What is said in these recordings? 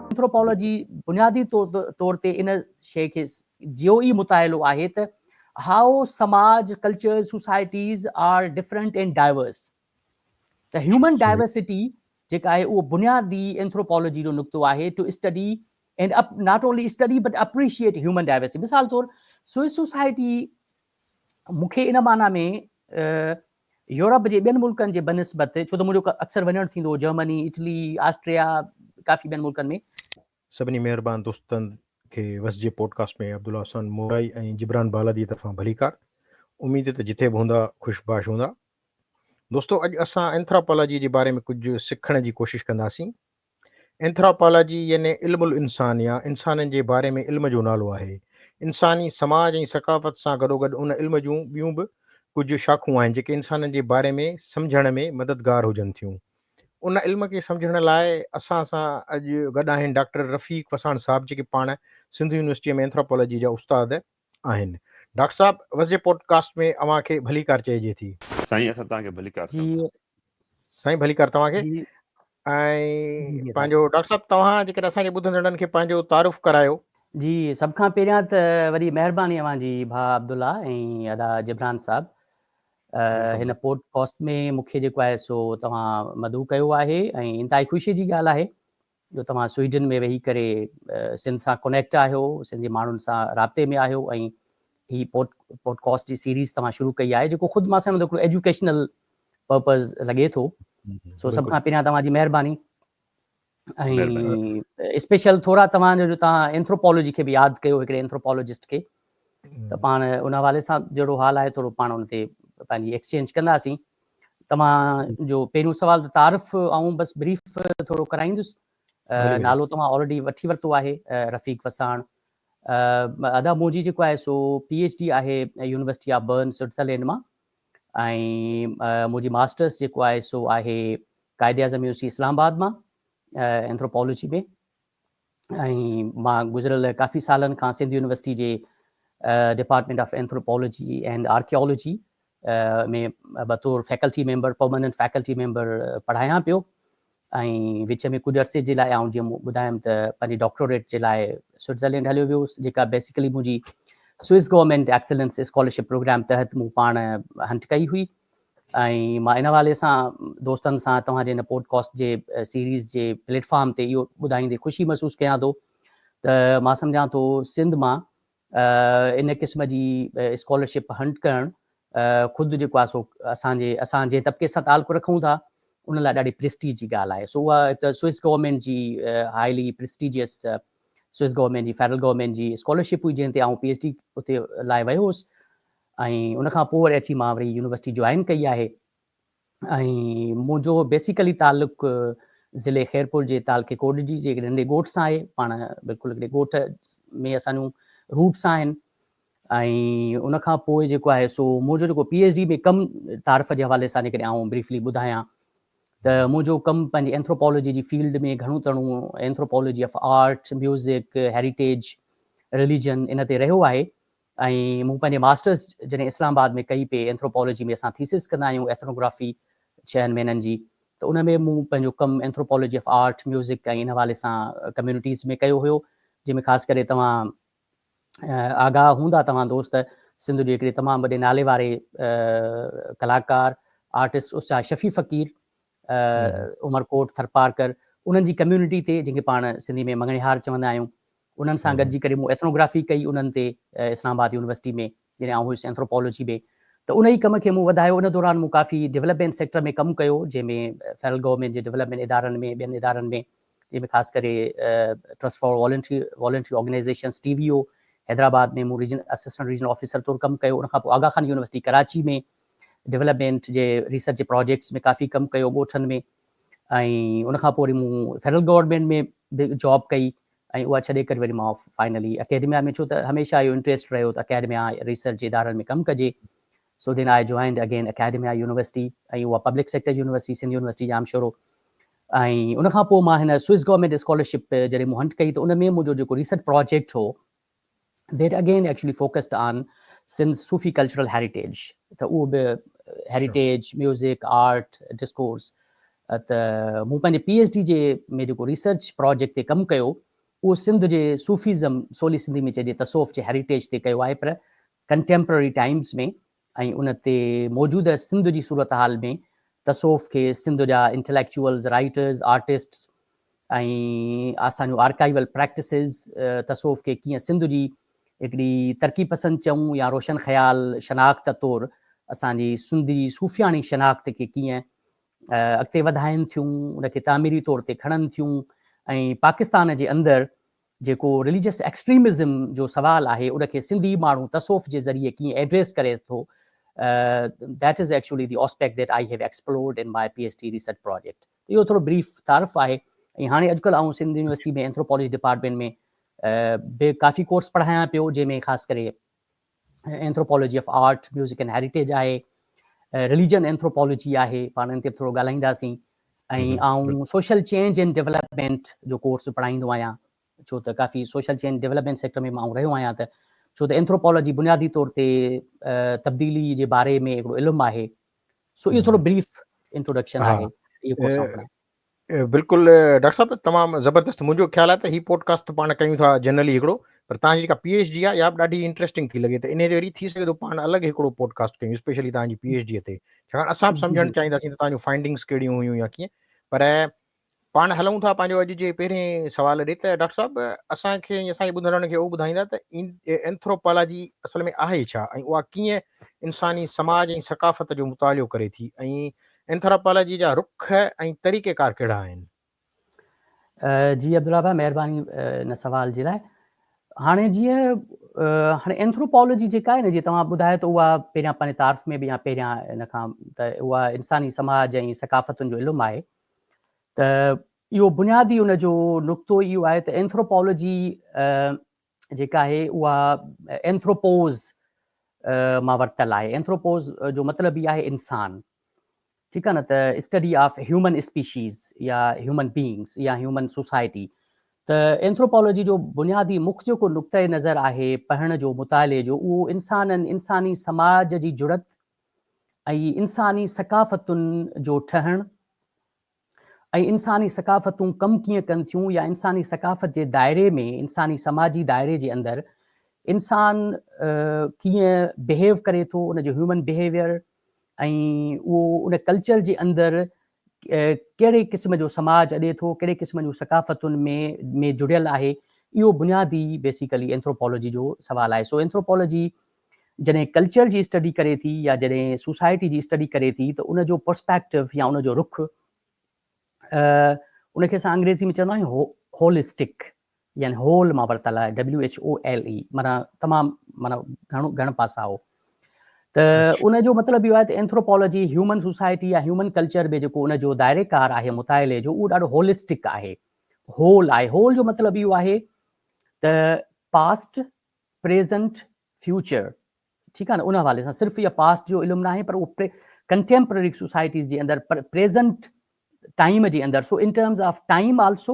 Anthropology बुनियादी तौर ते इन शइ खे जियो ई मुताइलो आहे त हाउ समाज culture societies are different and diverse. त ह्यूमन डाइवर्सिटी जेका आहे उहो बुनियादी एंथ्रोपोलॉजी जो नुक़्तो आहे to study and not only study but appreciate human diversity. मिसाल तौर स्विस सोसाइटी मूंखे इन माना में यूरोप जे ॿियनि मुल्कनि जे बनस्बत, छो त मुंहिंजो अक्सर वञणु थींदो जर्मनी, इटली, ऑस्ट्रिया, काफ़ी ॿियनि मुल्कनि में। सभिनी महिरबानी दोस्तनि खे वसजे पॉडकास्ट में अब्दुल्ला हसन मोराई ऐं जिब्रान बालादी तरफ़ां भलीकार। उम्मीद त जिथे बि हूंदा ख़ुशबाश हूंदा। दोस्तों, अॼु असां एंथ्रोपोलॉजी जे बारे में कुझु सिखण जी कोशिशि कंदासीं। एंथ्रोपोलॉजी यानी इल्मुल इंसान या इंसाननि जे बारे में इल्म जो नालो आहे। इंसानी समाज ऐं सकाफ़त सां गॾोगॾु उन इल्म जूं ॿियूं बि कुझु शाखूं आहिनि जेके इंसाननि जे बारे में सम्झण में मददगार हुजनि थियूं। उन इल्म खे सम्झण लाइ असां सां अॼु गॾु आहिनि डॉक्टर रफ़ीक फसान साहब, जेके पाण सिंध यूनिवर्सिटी में एंथ्रोपोलॉजी जा उस्ताद आहिनि। डॉक्टर साहब, वज़े पॉडकास्ट में अव्हां खे भलीकार चइजे थी। साईं, असां तव्हांखे भलीकार साईं, भलीकार तव्हांखे। ऐं पंहिंजो डॉक्टर साहब, तव्हां जेकॾहिं असांजे ॿुधंदड़नि खे पंहिंजो तारुफ़ करायो। जी, सभ खां पहिरियां त वरी महिरबानी अव्हांजी भाउ अब्दुल्ला ऐं अदा जिब्रान साहब, हिन पॉडकास्ट में मूंखे जेको आहे सो तव्हां मदऊ कयो आहे ऐं इंतिहाई ख़ुशी जी ॻाल्हि आहे जो तव्हां स्वीडन में वेही करे सिंध सां कनेक्ट आहियो, सिंधी माण्हुनि सां राब्ते में आहियो ऐं ही पॉडकास्ट जी सीरीज़ तव्हां शुरू कई आहे जेको ख़ुदि मां सम्झंदो हिकिड़ो एजुकेशनल पर्पज़ लॻे थो। सो सभ खां पहिरियां तव्हांजी महिरबानी। ऐं स्पेशल थोरा तव्हांजो जो तव्हां एंथ्रोपोलॉजी खे बि यादि कयो, हिकिड़े एंथ्रोपोलॉजिस्ट खे, त पाण उन हवाले सां जहिड़ो हाल आहे थोरो पाण उन ते पंहिंजी एक्सचेंज कंदासीं। तव्हांजो पहिरियों सुवाल तारीफ़ ऐं बसि ब्रीफ थोरो कराईंदुसि। नालो तव्हां ऑलरेडी वठी वरितो आहे, रफ़ीक फसान। अदा मुंहिंजी जेको आहे सो PhD आहे यूनिवर्सिटी ऑफ बर्न स्विट्ज़रलैंड मां, ऐं मुंहिंजी मास्टर्स जेको आहे सो आहे क़ाइद आज़म यूनिवर्सिटी इस्लामाबाद मां एंथ्रोपोलॉजी में। ऐं मां गुज़िरियल काफ़ी सालनि खां सिंध यूनिवर्सिटी जे department of anthropology and archaeology में बतौर faculty member, permanent faculty member पढ़ायां पियो। ऐं विच में कुझु अरसे जे लाइ जीअं ॿुधायमि त पंहिंजी डॉक्टोरेट जे लाइ स्विट्ज़रलैंड हलियो वियुसि, जेका बेसिकली मुंहिंजी Swiss government excellence scholarship program तहत मूं पाण हंट कई हुई। ऐं मां इन हवाले सां दोस्तनि सां तव्हांजे हिन पॉडकास्ट जे सीरीज़ जे प्लेटफॉर्म ते इहो ॿुधाईंदे ख़ुशी महसूसु कयां थो त मां सम्झां थो सिंध मां इन क़िस्म जी स्कॉलरशिप हंट करणु ख़ुदि जेको आहे सो असां जे तबिके सां ताल्लुक़ु रखूं था उन लाइ ॾाढी प्रेस्टीज जी ॻाल्हि आहे। सो उहा हिकु स्विस गवर्नमेंट जी हाईली प्रेस्टीजियस स्विस गवर्नमेंट जी फेडरल गवर्नमेंट जी स्कॉलरशिप हुई, जंहिं ते आउं PhD उते लाइ वियो हुउसि। ऐं उनखां पोइ वरी अची मां वरी यूनिवर्सिटी जॉइन कई आहे। ऐं मुंहिंजो बेसिकली ताल्लुक़ु ज़िले ख़ैरपुर जे तालके कोटजी जे हिकिड़े नंढे ॻोठ सां आहे। पाण बिल्कुलु हिकिड़े ॻोठ में असांजूं रूट्स आहिनि। ऐं उनखां पोइ जेको आहे सो मुंहिंजो जेको PhD में कमु तारीफ़ जे हवाले सां जेकॾहिं आउं ब्रीफली ॿुधायां त मुंहिंजो कमु पंहिंजी एंथ्रोपोलॉजी जी फील्ड में घणो तणो anthropology of art, music, heritage, religion इन ते रहियो आहे। ऐं मूं पंहिंजे मास्टर्स जॾहिं इस्लामाबाद में कई पे एंथ्रोपोलॉजी में, असां थीसिस कंदा आहियूं एथनोग्राफी 6 महीननि जी, त उन में मूं पंहिंजो कमु एंथ्रोपोलॉजी ऑफ आर्ट, म्यूज़िक ऐं इन हवाले सां कम्यूनिटीज़ में कयो हुयो, जंहिंमें ख़ासि करे तव्हां आगाह हूंदा तव्हां दोस्त, सिंध जे हिकिड़े तमामु वॾे नाले वारे कलाकार आर्टिस्ट उस्ताद शफ़ी फ़कीर, उमरकोट थरपारकर, उन्हनि जी कम्यूनिटी ते, जंहिंखे पाण सिंधी में मंगणिहार चवंदा आहियूं, उन्हनि सां गॾिजी करे मूं एथनोग्राफी कई उन्हनि ते इस्लामाबाद यूनिवर्सिटी में, जॾहिं आउं हुयुसि एंथ्रोपोलॉजी में। त उन ई कम खे मूं वधायो। उन दौरान मूं काफ़ी डेवलपमेंट सेक्टर में कमु कयो, जंहिंमें फेडरल गवर्नमेंट जे डेवलपमेंट इदारनि में, ॿियनि इदारनि में, जंहिंमें ख़ासि करे trust for voluntary organisations TVO Hyderabad में मूं असिस्टेंट रीजनल ऑफिसर तौरु कमु कयो। उनखां पोइ आगा खान यूनिवर्सिटी कराची में डेवलपमेंट जे रिसर्च जे प्रोजेक्ट्स में काफ़ी कमु कयो ॻोठनि में। ऐं उनखां पोइ वरी मूं फेडरल गवर्नमेंट में बि जॉब कई ऐं उहा छॾे करे वरी मां फाइनली अकेडमिया में, छो त हमेशह इहो इंट्रस्ट रहियो त अकेडमिया रिसर्च जे इदारनि में कमु कजे। So then I joined again academia university, ऐं उहा public sector university, Sindh university Jamshoro. ऐं उनखां पोइ मां हिन स्विस गवर्नमेंट स्कॉलरशिप जॾहिं मूं हंट कई त उन में मुंहिंजो जेको रिसर्च प्रोजेक्ट हो that again actually focused on Sindh Sufi cultural heritage. त उहो बि हेरिटेज, म्यूज़िक, आर्ट, डिस्कोर्स त मूं पंहिंजे PhD जे में जेको रिसर्च प्रोजेक्ट ते कमु कयो उहो सिंध जे सूफ़ीज़म सोली सिंधी में चइजे तसोफ़ जे हेरिटेज ते कयो आहे, पर कंटेम्पररी टाइम्स में, ऐं उन ते मौजूदह सिंध जी सूरत हाल में तसोफ़ खे सिंध जा इंटेलेक्चुअल्स, राइटर्स, आर्टिस्ट्स ऐं असांजो आर्काइवल प्रैक्टिसिस तसोफ़ खे कीअं सिंध जी हिकिड़ी तरक़ी पसंदि चऊं या रोशन ख़्याल शनाख़्त तौरु असांजी सिंध जी सूफ़ियाणी शनाख़्त खे कीअं अॻिते वधाइनि थियूं, उनखे तामीरी तौर ते खणनि थियूं, ऐं पाकिस्तान जे अंदरि जेको रिलीजियस एक्सट्रीमिज़म जो सुवाल आहे उनखे सिंधी माण्हू तसोफ़ जे ज़रिए कीअं एड्रेस करे थो, that is actually the aspect that I have explored in my PhD research project. इहो थोरो ब्रीफ तारफ़ आहे। ऐं हाणे अॼुकल्ह आउं सिंध यूनिवर्सिटी में एंथ्रोपोलॉजी डिपार्टमेंट में काफ़ी कोर्स पढ़ायां पियो, जंहिंमें ख़ासि करे anthropology of art, music and heritage आहे, रिलीजन एंथ्रोपोलॉजी आहे, पाण इन ते थोरो ॻाल्हाईंदासीं, ऐं आउं सोशल चेंज एंड डेवलपमेंट जो कोर्स पढ़ाईंदो आहियां, छो त काफ़ी सोशल चेंज डेवलपमेंट सेक्टर में मां रहियो आहियां, त छो त एंथ्रोपोलॉजी बुनियादी तौर ते तब्दीली जे बारे में हिकिड़ो इल्मु आहे। सो इहो थोरो ब्रीफ इंट्रोडक्शन हा, आहे इहो कोर्स आउं पढ़ायां। बिल्कुलु डॉक्टर साहिबु तमामु ज़बरदस्त। मुंहिंजो ख़्यालु आहे त हीउ पॉडकास्ट पाण कयूं था जनरली हिकिड़ो, पर तव्हांजी जेका PhD आहे इहा बि ॾाढी इंट्रस्टिंग थी लॻे, त इन ते वरी थी सघे थो पाण अलॻि हिकिड़ो पॉडकास्ट कयूं स्पेशली तव्हांजी PhD ते, छाकाणि असां बि जी सम्झणु जी चाहींदासीं त तव्हांजूं फाइंडिंग्स कहिड़ियूं हुयूं या कीअं। पर पाण हलूं था पंहिंजो अॼु जे पहिरें सवाल ॾे, त डॉक्टर साहिबु असांखे असांजे ॿुधंदड़नि खे उहो ॿुधाईंदा त एंथ्रोपोलॉजी असल में आहे छा, ऐं उहा कीअं इंसानी समाज ऐं सकाफ़त जो मुतालियो करे थी, ऐं एंथ्रोपोलॉजी जा रुख ऐं तरीक़ेकार कहिड़ा आहिनि? जी अब्दुल्ला भाई, महिरबानी इन सवाल जे लाइ। हाणे जीअं हाणे एंथ्रोपोलॉजी जेका आहे न, जीअं तव्हां ॿुधायो त उहा पहिरियां पंहिंजे तारीफ़ में बि या पहिरियां इन खां त उहा इंसानी समाज ऐं सकाफ़तुनि जो इल्मु आहे। त इहो बुनियादी उन जो नुक़्तो इहो आहे त एंथ्रोपोलॉजी जेका आहे उहा एंथ्रोपोज़ मां वरितल आहे। एंथ्रोपोज़ जो मतिलबु ई आहे इंसान, ठीकु आहे न, त स्टडी ऑफ ह्यूमन स्पीशीज़ या ह्यूमन बीइंग्स या ह्यूमन सोसाइटी। त एंथ्रोपोलॉजी जो बुनियादी मुख्य जेको नुक़्ते नज़र आहे पढ़ण जो, मुताले जो, उहो इंसानी समाज जी जुड़त ऐं इंसानी सकाफ़तुनि जो ठहणु ऐं इंसानी सकाफ़तूं कमु कीअं कनि थियूं, या इंसानी सकाफ़त जे दायरे में, इंसानी समाजी दायरे जे अंदरि इंसान कीअं बिहेव करे थो, उनजो ह्यूमन बिहेवियर, ऐं उहो उन कल्चर जे अंदरि कहिड़े क़िस्म जो समाज अॾे थो, कहिड़े क़िस्म जूं सकाफ़तुनि में जुड़ियल आहे, इहो बुनियादी बेसिकली एंथ्रोपोलॉजी जो सुवाल आहे। सो एंथ्रोपोलॉजी जॾहिं कल्चर जी स्टडी करे थी या जॾहिं सोसाइटी जी स्टडी करे थी, त उनजो पर्सपेक्टिव या उनजो रुख उनखे असां अंग्रेज़ी में चवंदा आहियूं होलिस्टिक, यानी होल मां वरितल आहे, WHOLE, माना तमामु माना घण पासा हो। त उनजो मतिलबु इहो आहे त एंथ्रोपोलॉजी ह्यूमन सोसाइटी या ह्यूमन कल्चर में जेको उनजो दायरेकार आहे मुताले जो, उहो ॾाढो होलिस्टिक आहे, होल आहे। होल जो मतिलबु इहो आहे त पास्ट, प्रेज़ेंट, फ्यूचर, ठीकु आहे न, उन हवाले सां सिर्फ़ु इहा पास्ट जो इल्मु न आहे, पर उहो कंटेम्पररी सोसाइटीज़ जे अंदरि प्रेज़ेंट टाइम जे अंदरि, so in terms of time also.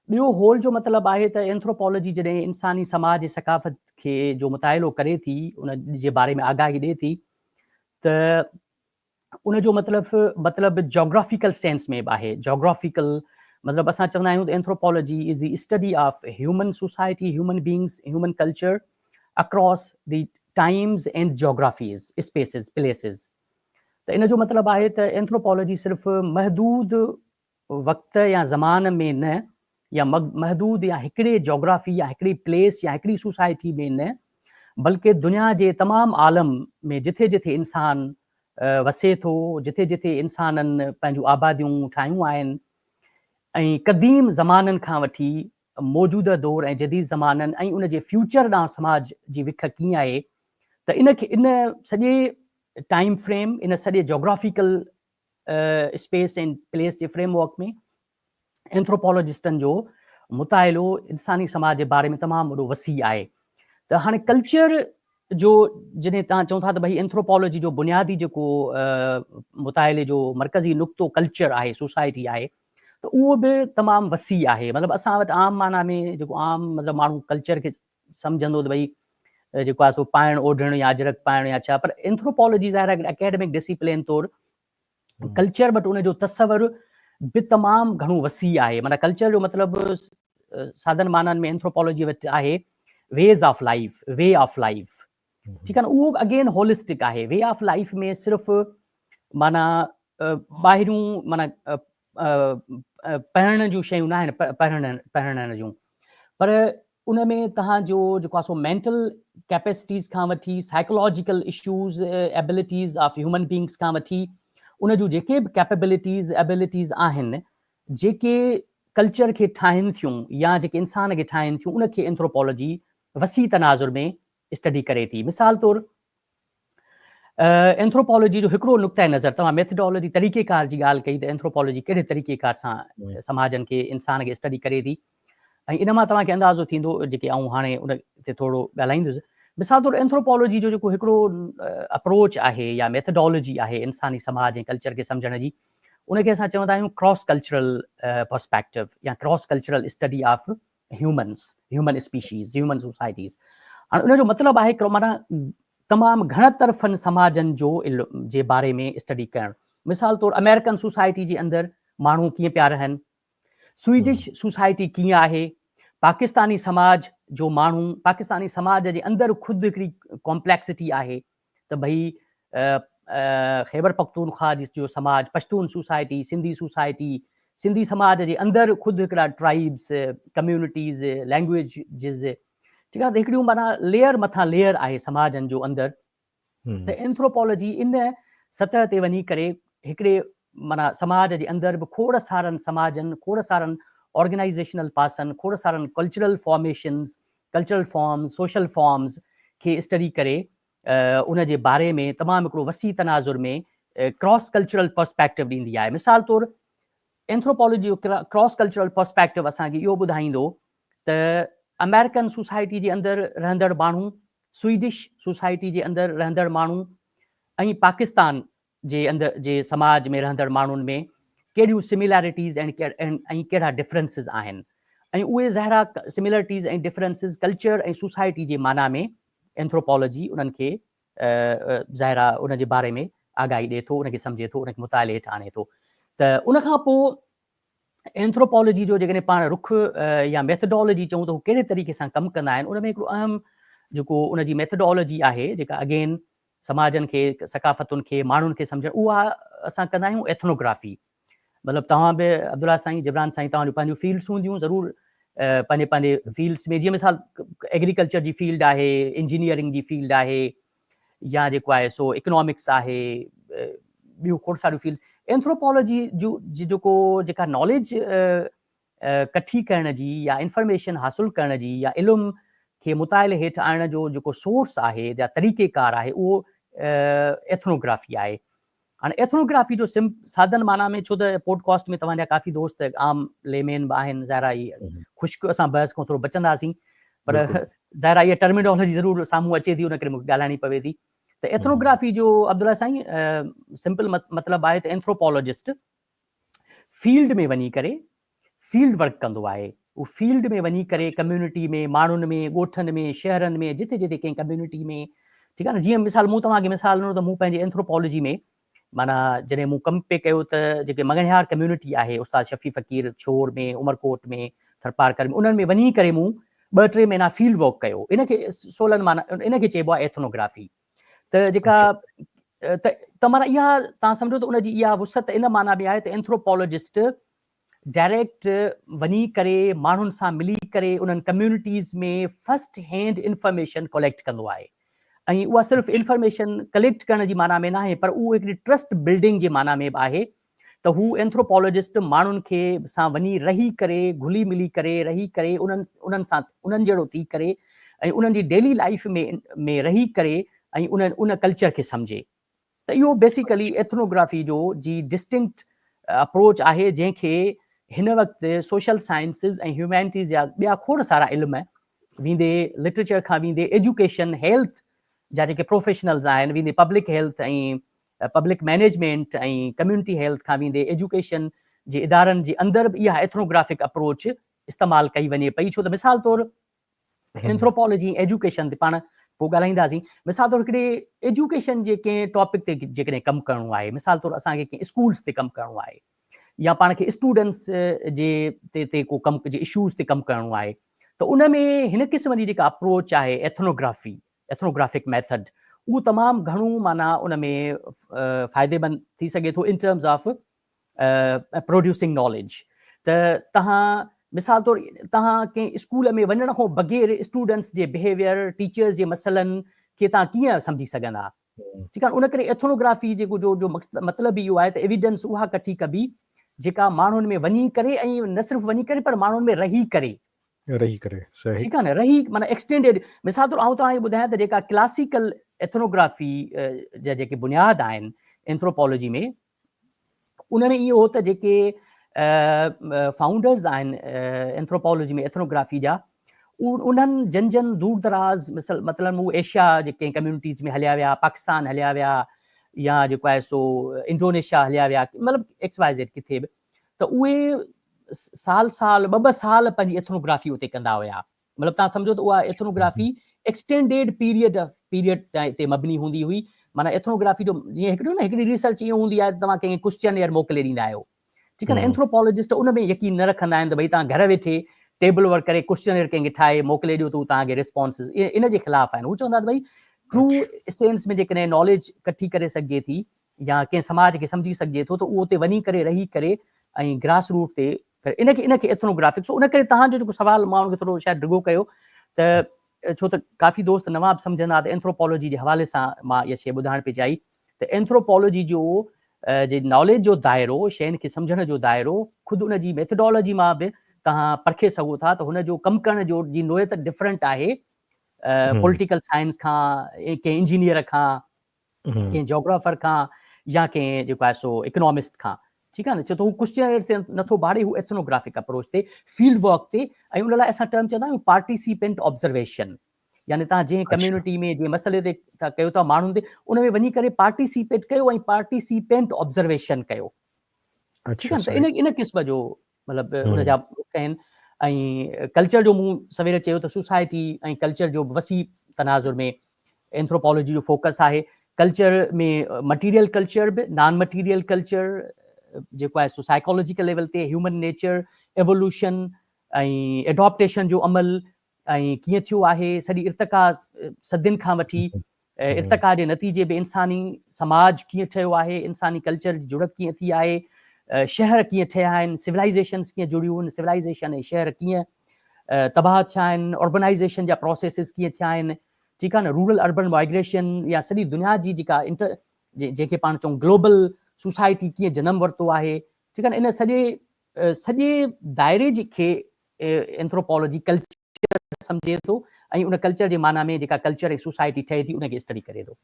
ॿियो होल जो मतिलबु आहे त एंथ्रोपोलॉजी जॾहिं इंसानी समाज जे सकाफ़त खे जो मुताइलो करे थी, उन जे बारे में आगाही ॾिए थी, त उनजो मतिलबु जोग्राफिकल सेंस में बि आहे। जोग्राफिकल मतिलबु असां चवंदा आहियूं त anthropology is the study of human society, human beings, human culture across the times and geographies, spaces, places. त इन जो मतिलबु आहे त एंथ्रोपोलॉजी सिर्फ़ु महदूद वक़्त या ज़मान में न, या महदूद या हिकिड़े जोग्राफी या हिकिड़ी प्लेस या हिकिड़ी सोसाइटी में न, बल्कि दुनिया जे तमामु आलम में जिथे जिथे इंसान वसे थो, जिथे जिथे इंसाननि पंहिंजूं आबादियूं ठाहियूं आहिनि, ऐं क़दीम ज़माननि खां वठी मौजूदा दौर ऐं जदीद ज़माननि ऐं उन जे फ्यूचर ॾांहुं समाज जी विख कीअं आहे, त इन सॼे टाइम फ्रेम, इन सॼे geographical space and place J framework में एंथ्रोपोलॉजिस्टनि जो मुताइलो इंसानी समाज जे बारे में तमामु वॾो वसी आहे। त हाणे कल्चर जो जॾहिं तव्हां चओ था त भई एंथ्रोपोलॉजी जो बुनियादी जेको मुताइले जो मरकज़ी नुक़्तो कल्चर आहे, सोसाइटी आहे, त उहो बि तमामु वसी आहे। मतिलबु असां वटि आम माना में जेको आम मतिलबु माण्हू कल्चर खे सम्झंदो त भई जेको आहे सो पाइणु ओढ़णु या अजरक पाइणु या छा, पर एंथ्रोपोलॉजी ज़ाहिर आहे एकेडमिक डिसिप्लिन तौरु कल्चर वटि उनजो तस्वर बि तमामु घणो वसी आहे। माना कल्चर जो मतिलबु साधन माननि में एंथ्रोपोलॉजी वटि आहे ways of life, way of life, ठीकु आहे न। उहो अगेन होलिस्टिक आहे। वे ऑफ लाइफ में सिर्फ़ु माना ॿाहिरियूं माना पहिरण जूं शयूं न आहिनि, पहिरण जूं, पर उन में तव्हांजो जेको आहे सो मेंटल कैपेसिटीज़ खां वठी psychological issues abilities of human beings खां वठी उन जूं जेके बि कैपेबिलिटीज़ एबिलिटीज़ आहिनि जेके कल्चर खे ठाहिनि थियूं या जेके इंसान खे ठाहिनि थियूं, उनखे एंथ्रोपोलॉजी वसी तनाज़ुर में स्टडी करे थी। मिसाल तौरु एंथ्रोपोलॉजी जो हिकिड़ो नुक़्ता नज़र, तव्हां मेथडोलॉजी तरीक़ेकार जी ॻाल्हि कई त एंथ्रोपोलॉजी कहिड़े तरीक़ेकार सां समाजनि खे इंसान खे स्टडी करे थी, ऐं इन मां तव्हांखे अंदाज़ो थींदो जेके आऊं हाणे उन ते थोरो ॻाल्हाईंदुसि। मिसाल तौरु एंथ्रोपोलॉजी जो जेको हिकिड़ो अप्रोच आहे या मेथडोलॉजी आहे इंसानी समाज ऐं कल्चर खे सम्झण जी, उनखे असां चवंदा आहियूं क्रॉस कल्चरल पर्सपेक्टिव या cross cultural study of human species, human societies. हाणे उनजो मतिलबु आहे माना तमामु घण तरफ़नि समाजनि जो जे बारे में स्टडी करणु। मिसाल तौरु अमेरिकन सोसाइटी जे अंदरि माण्हू कीअं पिया रहनि, स्वीडिश सोसाइटी कीअं आहे, पाकिस्तानी समाज जो माण्हू, पाकिस्तानी समाज जे अंदरि ख़ुदि हिकिड़ी कॉम्प्लेक्सिटी आहे त भई ख़ैबर पख्तूनख्वा जो समाज, पश्तून सोसाइटी, सिंधी समाज जे अंदरि ख़ुदि हिकिड़ा ट्राइब्स, कम्यूनिटीज़, लैंग्वेजिस, ठीकु आहे। त हिकिड़ियूं माना लेयर मथां लेयर आहे समाजनि जो अंदरि। त एंथ्रोपोलॉजी इन सतह ते वञी करे हिकिड़े माना समाज जे अंदरि बि खोड़ सारनि समाजनि, खोड़ सारनि ऑर्गेनाइज़ेशनल पासनि, खोड़ सारनि cultural formations, cultural forms, social forms खे स्टडी करे उन जे बारे में तमामु हिकिड़ो वसी तनाज़ुर में क्रॉस कल्चरल पर्सपेक्टिव ॾींदी आहे। मिसाल तौरु एंथ्रोपोलॉजी जो क्रॉस कल्चरल पर्सपेक्टिव असांखे इहो ॿुधाईंदो त अमेरिकन सोसाइटी जे अंदरि रहंदड़ माण्हू, स्वीडिश सोसाइटी जे अंदरि रहंदड़ माण्हू ऐं पाकिस्तान जे अंदरि जे समाज में रहंदड़ माण्हुनि में कहिड़ियूं सिमिलैरिटीज़ ऐं कहिड़ा डिफरेंसिस आहिनि, ऐं उहे ज़ाहिरा सिमिलरिटीज़ ऐं डिफरेंसिस कल्चर ऐं सोसाइटी जे माना में एंथ्रोपोलॉजी उन्हनि खे ज़ाहिरा उन जे बारे में आगाही ॾिए थो, उनखे सम्झे थो, उनखे मुताले हेठि आणे थो। त उनखां पोइ एंथ्रोपोलॉजी जो जेकॾहिं पाण रुख या मेथडोलॉजी चऊं त हू कहिड़े तरीक़े सां कमु कंदा आहिनि, उन में हिकिड़ो अहम जेको उनजी मेथडोलॉजी आहे जेका अगेन समाजनि खे, सकाफ़तुनि खे, माण्हुनि खे सम्झणु, उहा असां कंदा आहियूं एथनोग्राफी। मतिलबु तव्हां बि अब्दुल्ला साईं, जिब्रान साईं, तव्हांजूं पंहिंजूं फील्ड्स हूंदियूं ज़रूरु, पंहिंजे फील्ड्स में, जीअं मिसाल एग्रीकल्चर जी फील्ड आहे, इंजीनियरिंग जी फील्ड आहे, या जेको आहे सो इकोनॉमिक्स आहे, ॿियूं खोड़ सारियूं फील्ड्स। एंथ्रोपोलॉजी जो जेका नॉलेज कठी करण जी या इंफॉर्मेशन हासिलु करण जी या इल्मु खे मुताले हेठि आणण जो जेको सोर्स आहे या तरीक़ेकार आहे, उहो एथनोग्राफी आहे। हाणे एथनोग्राफी जो साधन माना में, छो त पॉडकास्ट में तव्हांजा काफ़ी दोस्त आम लेमेन बि आहिनि, ज़ाहिरा ख़ुश्क असां बहस खां थोरो बचंदासीं, पर ज़ाहिरा इहा टर्मिनोलॉजी ज़रूरु साम्हूं अचे थी, उन करे मूंखे ॻाल्हाइणी पवे थी। त एथनोग्राफी जो अब्दुल्ला साईं सिंपल मतिलबु आहे त एंथ्रोपोलॉजिस्ट फील्ड में वञी करे फील्ड वर्क कंदो आहे। उहो फील्ड में वञी करे कम्यूनिटी में, माण्हुनि में, ॻोठनि में, शहरनि में, जिते जिते कंहिं कम्यूनिटी में, ठीकु आहे न। जीअं मिसाल मूं तव्हांखे मिसाल ॾिनो त मूं पंहिंजे एंथ्रोपोलॉजी में माना जॾहिं मूं कमु पे कयो त जेके मगनहार कम्यूनिटी आहे, उस्ताद शफ़ी फ़कीर छोर में, उमरकोट में, थरपारकर में, उन्हनि में वञी करे मूं 2-3 महीना फील्ड वर्क कयो। इनखे 16 माना इनखे चइबो आहे एथनोग्राफी। त जेका त माना इहा तव्हां सम्झो त उनजी इहा वुसत इन माना बि आहे त एंथ्रोपोलॉजिस्ट डायरेक्ट वञी करे माण्हुनि सां मिली करे उन्हनि कम्यूनिटीज़ में फर्स्ट हैंड इंफॉर्मेशन कलेक्ट कंदो आहे, ऐं उहा सिर्फ़ु इंफॉर्मेशन कलेक्ट करण जी माना में न आहे, पर उहो हिकिड़ी ट्रस्ट बिल्डिंग जे माना में बि आहे त हू एंथ्रोपोलॉजिस्ट माण्हुनि खे सां वञी रही करे, घुली मिली करे रही करे, उन्हनि सां उन्हनि जहिड़ो थी करे ऐं उन्हनि जी डेली लाइफ में रही करे ऐं उन कल्चर खे सम्झे। त इहो बेसिकली एथनोग्राफी जो जी डिस्टिंक्ट अप्रोच आहे, जंहिंखे हिन वक़्तु सोशल साइंसिस ऐं ह्यूमैनिटीज़ जा ॿिया खोड़ सारा इल्म वेंदे, लिटरेचर खां वेंदे, एजुकेशन, हेल्थ जा जेके प्रोफेशनल्स आहिनि वेंदे, पब्लिक हेल्थ ऐं पब्लिक मैनेजमेंट ऐं कम्यूनिटी हेल्थ खां वेंदे, एजुकेशन जे इदारनि जे अंदरि बि इहा एथनोग्राफिक अप्रोच इस्तेमालु कई वञे पई। छो त मिसाल तौरु एंथ्रोपोलॉजी एजुकेशन ते पाण पोइ ॻाल्हाईंदासीं। मिसाल तौरु हिकिड़े एजुकेशन जे कंहिं टॉपिक ते जेकॾहिं कमु करिणो आहे, मिसाल तौरु असांखे कंहिं स्कूल्स ते कमु करिणो आहे, या पाण खे स्टूडेंट्स जे ते को कमु जे इशूज़ ते कमु करिणो आहे त उन में हिन क़िस्म जी जेका अप्रोच आहे एथनोग्राफिक मेथड उहो तमामु घणो माना उन में फ़ाइदेमंद थी सघे थो इन टर्म्स ऑफ प्रोड्यूसिंग नॉलेज। त तव्हां मिसाल तौरु तव्हां कंहिं स्कूल में वञण खां बग़ैर स्टूडेंट्स जे बिहेवियर टीचर्स जे मसइलनि खे तव्हां कीअं सम्झी सघंदा। ठीकु आहे, उन करे एथनोग्राफी जेको जो मतिलबु इहो आहे त एविडेंस उहा कठी कबी जेका माण्हुनि में वञी करे ऐं न सिर्फ़ु वञी करे पर माण्हुनि में रही करे सही। ठीकु आहे न, रही माना एक्सटेंडेड। मिसाल तौरु आउं तव्हांखे ॿुधायां त जेका क्लासिकल एथनोग्राफी जा जेके बुनियाद आहिनि एंथ्रोपोलॉजी में उन में इहो हो त जेके फाउंडर्स आहिनि एंथ्रोपोलॉजी में एथनोग्राफी जा उन्हनि जन दूर दराज मतिलबु उहे एशिया जे कंहिं कम्यूनिटीज़ में हलिया विया, पाकिस्तान हलिया विया या जेको आहे सो इंडोनेशिया हलिया विया, मतिलबु XYZ किथे बि, त उहे साल ॿ साल पंहिंजी एथनोग्राफी उते कंदा हुया। मतिलबु तव्हां सम्झो त उहा एथनोग्राफी एक्सटेंडेड पीरियड ते मबनी हूंदी हुई। माना एथनोग्राफी जो जीअं हिकिड़ी रिसर्च ईअं हूंदी आहे तव्हां कंहिंखे क्वेश्चन मोकिले ॾींदा आहियो, ठीकु आहे न। एंथ्रोपोलॉजिस्ट उन में यकीन न रखंदा आहिनि त भई तव्हां घर वेठे टेबल वर्क करे क्वेश्चन कंहिंखे ठाहे मोकिले ॾियो त उहो तव्हांखे रिस्पॉन्सिस इन जे ख़िलाफ़ आहिनि। हू चवंदा त भई ट्रू सेंस में जेकॾहिं नॉलेज कठी करे सघिजे थी या कंहिं समाज खे सम्झी सघिजे थो त उहो उते वञी करे रही करे ऐं ग्रास रूट ते इनखे एथनोग्राफिक। सो उन करे तव्हांजो जेको सुवाल मां उनखे थोरो शायदि डिघो कयो त छो त काफ़ी दोस्त नवाब सम्झंदा त एंथ्रोपोलॉजी जे हवाले सां मां इहा शइ ॿुधाइण पई चाहिए त एंथ्रोपोलॉजी जो जे नॉलेज जो दाइरो, शयुनि खे सम्झण जो दाइरो ख़ुदि उन जी मेथडोलॉजी मां बि तव्हां परखे सघो था त हुन जो कमु करण जो जी नोयत डिफरेंट आहे पॉलिटिकल साइंस खां, कंहिं इंजीनियर खां, कंहिं जोग्राफर खां या कंहिं जेको आहे सो इकोनॉमिस्ट खां, ठीकु आहे न। छो त हू क्वेश्चन से नथो भाड़े, हू एथनोग्राफिक अप्रोच ते फील्ड वर्क ते, ऐं उन लाइ असां टर्म चवंदा आहियूं पार्टिसिपेंट ऑब्जर्वेशन। यानी तव्हां जंहिं कम्युनिटी में जंहिं मसइले ते तव्हां कयो था माण्हुनि ते उन में वञी करे पार्टिसिपेट कयो ऐं पार्टिसिपेंट ऑब्जर्वेशन कयो, ठीकु आहे न। त इन क़िस्म जो मतिलबु उन जा आहिनि। ऐं कल्चर जो मूं सवेर चयो त सोसाइटी ऐं कल्चर जो वसी तनाज़ुर में एंथ्रोपोलॉजी जो फोकस आहे। कल्चर में मटीरियल कल्चर बि, नॉन मटीरियल कल्चर जेको आहे सो साइकोलॉजिकल लेवल ते ह्यूमन नेचर, एवोल्यूशन ऐं एडॉप्टेशन जो अमल ऐं कीअं थियो आहे, सॼी इर्तिका सदियुनि खां वठी इर्तिका जे नतीजे में इंसानी समाज कीअं ठहियो आहे, इंसानी कल्चर जी जुड़त कीअं थी आहे, शहर कीअं ठहिया आहिनि, सिविलाइज़ेशन्स कीअं जुड़ियूं आहिनि, सिविलाइज़ेशन ऐं शहर कीअं तबाह थिया आहिनि, ऑर्गनाइज़ेशन जा प्रोसेसिस कीअं थिया आहिनि, ठीकु आहे न। रूरल अर्बन माइग्रेशन या सॼी दुनिया जी जेका जेके पाण चऊं ग्लोबल सोसाइटी कीअं जनम वरितो आहे, ठीकु आहे न। इन सॼे दायरे खे एंथ्रोपोलॉजी कल्चर सम्झे थो ऐं उन कल्चर जे माना में जेका कल्चर ऐं सोसाइटी ठहे थी उनखे स्टडी करे थो।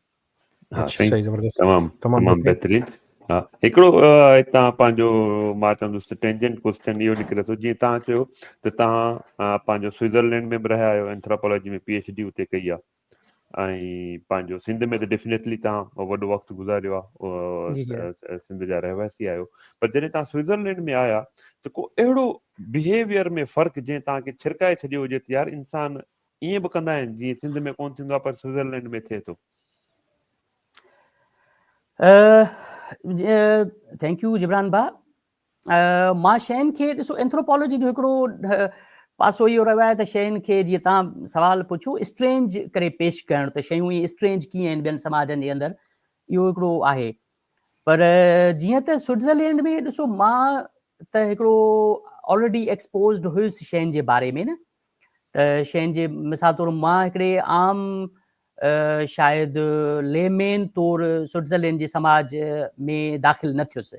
हा साईं, तमामु बहितरीन। हा, हिकिड़ो हितां पंहिंजो मां चवंदुसि टेंजेंट क्वेश्चन इहो निकिरे थो। जीअं तव्हां चयो त तव्हां पंहिंजो स्विट्ज़रलैंड में बि रहिया आहियो, एंथ्रोपोलॉजी में PhD उते कई आहे, ऐं पंहिंजो सिंध में त डेफिनेटली तव्हां वॾो वक़्तु गुज़ारियो आहे, सिंध जा रहवासी आहियो। पर जॾहिं तव्हां स्विट्ज़रलैंड में आया त को अहिड़ो बिहेवियर में फ़र्क़ु जंहिं तव्हांखे छिरकाए छॾियो हुजे त यार इंसान ईअं बि कंदा आहिनि जीअं सिंध में कोन थींदो आहे पर स्विट्ज़रलैंड में थिए थो? थैंक यू जिब्रान भाउ। मां शयुनि खे ॾिसो, एंथ्रोपोलॉजी जो हिकिड़ो पासो इहो रहियो आहे त शयुनि खे जीअं तव्हां सवाल पुछो स्ट्रेंज करे पेश करणु, त शयूं इहे स्ट्रेंज कीअं आहिनि ॿियनि समाजनि जे अंदरि, इहो हिकिड़ो आहे। पर जीअं त स्विट्ज़रलैंड में ॾिसो, मां त हिकिड़ो ऑलरेडी एक्सपोज़्ड हुयुसि शयुनि जे बारे में न, त शयुनि जे मिसाल तौरु मां हिकिड़े आम शायदि लेमेन तौरु स्विट्ज़रलैंड जे समाज में दाख़िल न थियुसि,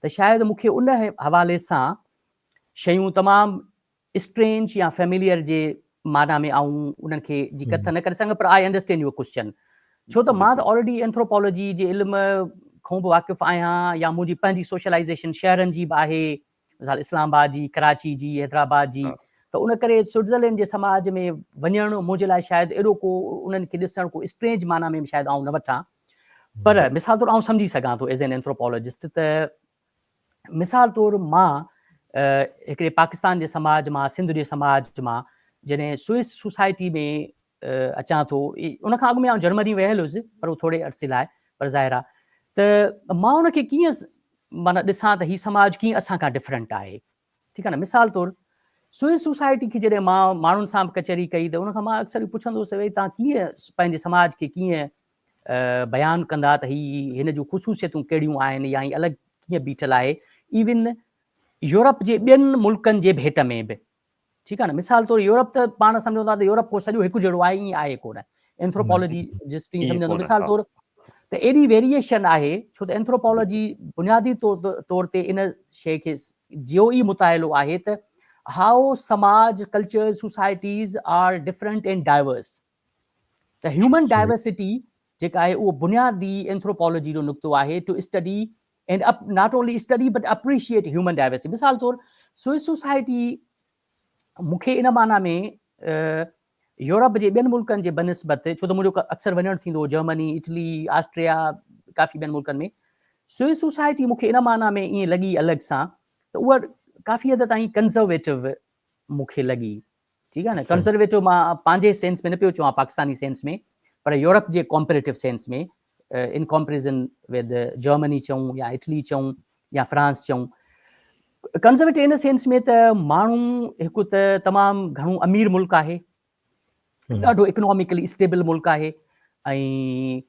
त शायदि मूंखे उन हवाले सां शयूं तमामु स्ट्रेंज या फेमिलियर जे माना में आऊं उन्हनि खे जी कथ न करे सघां। पर आई अंडरस्टैंड योर क्वेश्चन, छो त मां त ऑलरेडी एंथ्रोपोलॉजी जे इल्म खां बि वाक़िफ़ु आहियां, या मुंहिंजी पंहिंजी सोशलाइज़ेशन शहरनि जी बि आहे, मिसाल इस्लामाबाद जी, कराची जी, हैदराबाद जी। त उन करे स्विट्ज़रलैंड जे समाज में वञणु मुंहिंजे लाइ शायदि एॾो को उन्हनि खे ॾिसणु को स्ट्रेंज माना में शायदि आऊं न वठां। पर मिसाल तौरु आऊं सम्झी सघां थो एज़ एन एंथ्रोपोलॉजिस्ट त मिसाल तौरु मां हिकिड़े पाकिस्तान जे समाज मां, सिंध जे समाज मां जॾहिं स्विस सोसाइटी में अचां थो, उनखां अॻु में आउं जर्मनी वियल हुयुसि पर थोरे अरसे लाइ, पर ज़ाहिर आहे त मां उनखे कीअं माना ॾिसां त ही समाज कीअं असां खां डिफरेंट आहे, ठीकु आहे न। मिसाल तौरु स्विस सोसाइटी खे जॾहिं मां माण्हुनि सां कचहरी कई त उनखां मां अक्सर पुछंदुसि भई तव्हां कीअं पंहिंजे समाज खे कीअं बयानु कंदा त हिन जूं ख़ुशूसियतूं कहिड़ियूं आहिनि या ही अलॻि कीअं बीठल आहे, इवन यूरोप जे ॿियनि मुल्कनि जे भेट में बि, ठीकु आहे न। मिसाल तौरु यूरोप त पाण सम्झूं था त यूरोप को सॼो हिकु जहिड़ो आहे, ईअं आहे कोन। एंथ्रोपोलॉजिस्ट सम्झंदो मिसाल तौरु त एॾी वेरिएशन आहे, छो त एंथ्रोपोलॉजी बुनियादी तौर ते इन शइ खे जो ई मुताइलो आहे त हाउ समाज, culture, societies are different and diverse. त ह्यूमन डाइवर्सिटी जेका आहे उहो बुनियादी एंथ्रोपोलॉजी जो नुक़्तो आहे, to study and not only study but appreciate human diversity. मिसाल तौरु स्विस सोसाइटी मूंखे इन माना में यूरोप जे ॿियनि मुल्कनि जे बनिस्बत, छो त मुंहिंजो अक्सर वञणु थींदो जर्मनी, इटली, ऑस्ट्रिया, काफ़ी ॿियनि मुल्कनि में, स्विस सोसाइटी मूंखे इन माना में ईअं लॻी अलॻि सां त उहा काफ़ी हद ताईं कंज़र्वेटिव मूंखे लॻी, ठीकु आहे न। कंज़र्वेटिव मां पंहिंजे सेंस में न पियो चवां, पाकिस्तानी सेंस में, पर यूरोप जे कॉम्पेरेटिव सेंस में, इन कॉम्पेरिज़न विद जर्मनी चऊं या इटली चऊं या फ्रांस चऊं। कंज़र्वेटिव इन सेंस में त माण्हू हिकु त तमामु घणो अमीर मुल्क आहे, ॾाढो इकोनॉमिकली स्टेबल मुल्क आहे, ऐं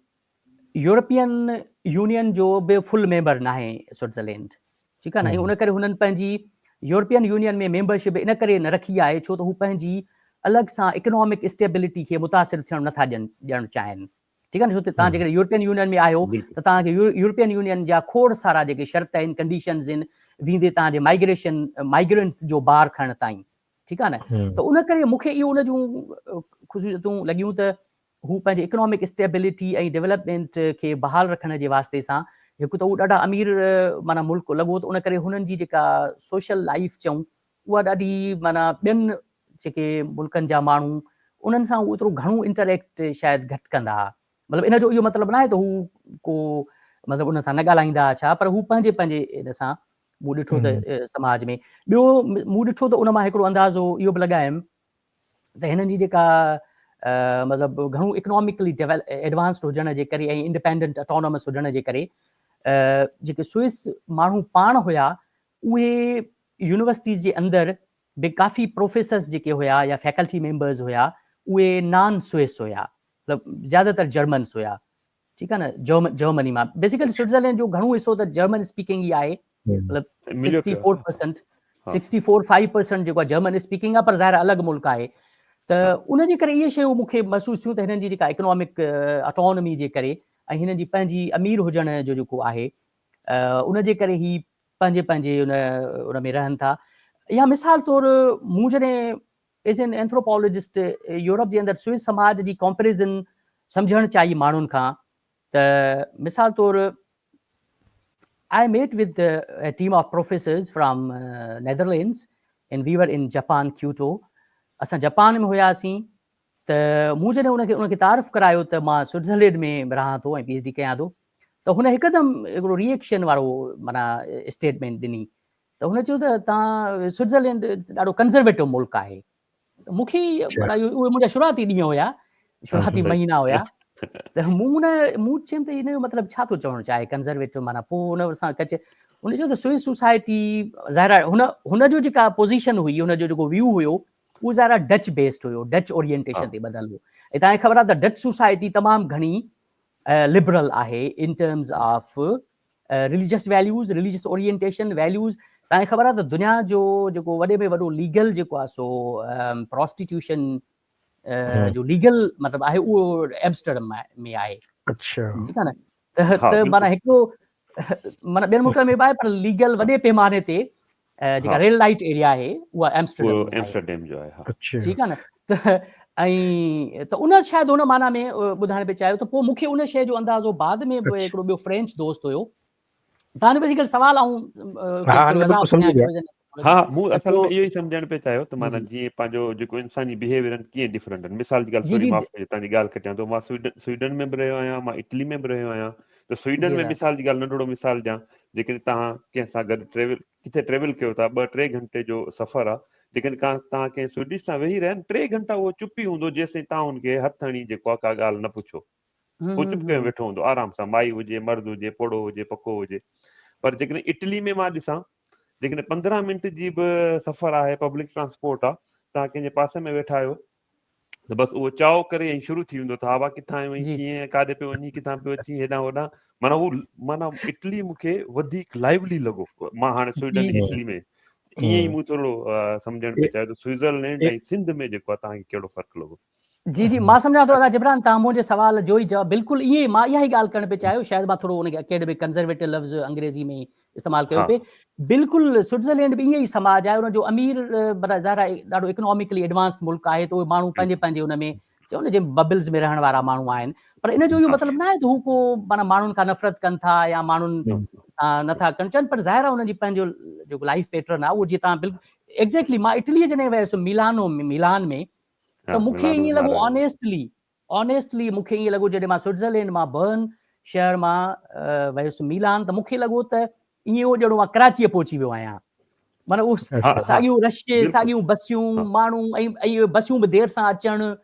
यूरोपियन यूनियन जो बि फुल मेंबर न आहे स्विट्ज़रलैंड, ठीकु आहे न। ऐं उन करे हुननि पंहिंजी यूरोपियन यूनियन में मेंबरशिप इन करे न रखी आहे छो त हू पंहिंजी अलॻि सां इकोनॉमिक स्टेबिलिटी खे मुतासिर थियणु नथा ॾियणु चाहिनि, ठीकु आहे न। छो त तव्हां जेकॾहिं यूरोपियन यूनियन में आहियो त तव्हांखे यूरोपियन यूनियन जा खोड़ सारा जेके शर्त आहिनि, कंडीशन्स आहिनि, वेंदे तव्हांजे माइग्रेंट्स जो बार खणण ताईं, ठीकु आहे न। त उन करे मूंखे इहो उन जूं ख़ुशूसियतूं लॻियूं त हू पंहिंजे इकोनॉमिक स्टेबिलिटी ऐं डेवलपमेंट खे बहाल रखण जे वास्ते सां हिकु त उहो ॾाढा अमीर माना मुल्क लॻो, त उन करे हुननि जी जेका सोशल लाइफ चऊं उहा ॾाढी माना ॿियनि जेके मुल्कनि जा माण्हू उन्हनि सां उहो एतिरो घणो इंटरेक्ट शायदि घटि कंदा। मतिलबु इन जो इहो मतिलबु न आहे त हू को मतिलबु उन सां न ॻाल्हाईंदा छा, पर हू पंहिंजे इन सां मूं ॾिठो त समाज में। ॿियो मूं ॾिठो त उन मां हिकिड़ो अंदाज़ो इहो बि लॻायुमि त हिननि जी जेका मतिलबु घणो इकोनॉमिकली एडवांस्ड हुजण जे करे ऐं इंडिपेंडेंट ऑटोनॉमस हुजण जे करे जेके स्विस माण्हू पाण हुया उहे यूनिवर्सिटीज़ जे अंदरि बि काफ़ी प्रोफेसर्स जेके हुया या फैकल्टी मेंबर्स हुया उहे नॉन स्विस हुया, मतिलबु ज़्यादातर जर्मन्स हुया, ठीकु आहे न। जर्मनी मां बेसिकली स्विट्ज़रलैंड जो घणो हिसो त जर्मन स्पीकिंग ई आहे, मतिलबु 64%, 64-5% जेको आहे जर्मन स्पीकिंग आहे, पर ज़ाहिर अलॻि मुल्क आहे। त उन जे करे इहे शयूं मूंखे महसूसु थियूं त हिननि जी जेका इकोनॉमिक ऑटोनॉमी जे करे ऐं हिननि जी पंहिंजी अमीर हुजण जो जेको आहे उन जे करे ही पंहिंजे उन में रहनि था। या मिसाल तौरु मूं जॾहिं एज़ एन एंथ्रोपोलॉजिस्ट यूरोप जे अंदरि स्विस समाज जी कंपेरिज़न सम्झणु चाहिई माण्हुनि खां, त मिसाल तौरु I met with a team of professors from Netherlands and we were in Japan, Kyoto. असां जापान में हुयासीं त मूं जॾहिं उनखे तारीफ़ करायो त मां स्विट्ज़रलैंड में रहां थो ऐं PhD कयां थो, त हुन हिकदमि हिकिड़ो रिएक्शन वारो माना स्टेटमेंट ॾिनी। त हुन चयो त तव्हां स्विट्ज़रलैंड ॾाढो कंज़र्वेटिव मुल्क आहे। मूंखे माना उहे मुंहिंजा शुरूआती ॾींहं हुया, शुरूआती महीना हुया, त मूं चयुमि त हिन जो मतिलबु छा थो चवणु चाहे कंज़र्वेटिव, माना पोइ हुन सां हुन चयो त स्विस सोसाइटी ज़ाहिर आहे हुन जो जेका पोज़ीशन हुई, हुनजो जेको व्यू हुयो उहो ज़ाहिर आहे डच बेस्ड हुयो, डच ओरिएंटेशन ते ॿधल हुयो। ऐं तव्हांखे ख़बर आहे त डच सोसाइटी तमामु घणी लिबरल आहे इन terms of religious values, religious orientation values. तव्हांखे ख़बर आहे त दुनिया जो जेको वॾे में वॾो लीगल जेको आहे सो प्रोस्टिट्यूशन जो लीगल मतिलबु आहे उहो एम्स्टरडम में आहे, ठीकु आहे न। त माना हिकिड़ो माना ॿियनि मुल्कनि में बि आहे, पर लीगल वॾे पैमाने ते जेका रेड लाइट एरिया आहे उहा एम्स्टरडम जो आहे, ठीकु आहे न। त ऐं त उन शायदि उन माना में ॿुधाइण पियो चाहियो। त पोइ मूंखे उन शइ जो अंदाज़ो बाद में हिकिड़ो ॿियो फ्रेंच दोस्त हुयो, तव्हांजो बेसिकली सवाल हा मूं असल में इहो ई सम्झण पियो चाहियो त माना जीअं पंहिंजो जेको इंसानी बिहेवियर आहिनि कीअं डिफरेंट आहिनि। मिसाल जी ॻाल्हि थोरी माफ़ कजो, तव्हांजी ॻाल्हि कटियां थो, मां स्वीडन में बि रहियो आहियां, मां इटली में बि रहियो आहियां। त स्वीडन में मिसाल जी ॻाल्हि नंढिड़ो मिसाल ॾियां, जेकॾहिं तव्हां कंहिंसां गॾु किथे ट्रेवल कयो था, 2-3 घंटे जो सफ़र आहे, जेकॾहिं तव्हां कंहिं स्विडिश सां वेही रहिया 3 घंटा उहो चुप ई हूंदो जेसिताईं तव्हां हुनखे हथ हणी जेको आहे का ॻाल्हि न पुछो, उहो चुप करे वेठो हूंदो आराम सां, माई हुजे, मर्द हुजे, पोड़ो हुजे, पको हुजे। पर जेकॾहिं इटली में मां ॾिसां, जेकॾहिं 15 मिंट जी बि सफ़र आहे, पब्लिक ट्रांसपोर्ट आहे, तव्हां कंहिंजे पासे में वेठा आहियो त बसि उहो चाओ करे ऐं शुरू थी वेंदो त हवा किथां आयो ऐं कीअं काॾे पियो वञी, किथां पियो अची, हेॾां होॾां। माना हू माना इटली मूंखे वधीक लाइवली लॻो। मां हाणे स्वीडन इटली में ईअं ई मूं थोरो सम्झण पियो चाहियो त स्विट्जरलैंड ऐं सिंध में जेको आहे तव्हांखे कहिड़ो फ़र्क़ु लॻो? जी जी, मां सम्झां थो दादा जिब्रान, तव्हां मुंहिंजे सवाल जो ई जवाब बिल्कुलु ईअं मां इहा ई ॻाल्हि करणु पियो चाहियो। शायदि मां थोरो उनखे अकेडमिक कंज़र्वेटिव लफ़्ज़ अंग्रेज़ी में इस्तेमालु कयो पिए। बिल्कुलु स्विट्जरलैंड बि ईअं ई समाज आहे, उनजो अमीर ज़ाहिर आहे ॾाढो इकोनॉमिकली एडवांस्ड मुल्क आहे, त उहे माण्हू पंहिंजे पंहिंजे उन में चवनि न जे बबल्स में रहण वारा माण्हू आहिनि। पर इन जो इहो मतिलबु न आहे त हू को माना माण्हुनि खां नफ़रत कनि था या माण्हुनि सां नथा कनि चाहिनि, पर ज़ाहिर आहे उन्हनि जी पंहिंजो जेको लाइफ पैटर्न आहे उहो जीअं तव्हां बिल्कुलु एक्ज़ैक्टली। मां इटलीअ जॾहिं वियुसि मिलान में, त मूंखे ईअं लॻो ऑनेस्टली मूंखे ईअं लॻो जॾहिं मां स्विट्जरलैंड मां बर्न शहर मां वियुसि मिलान, त मूंखे लॻो त ईअं हो ॼणो मां कराची पहुची वियो आहियां। माना उहो साॻियूं रशे, साॻियूं बसियूं, माण्हू ऐं बसियूं बि देरि सां अचणु,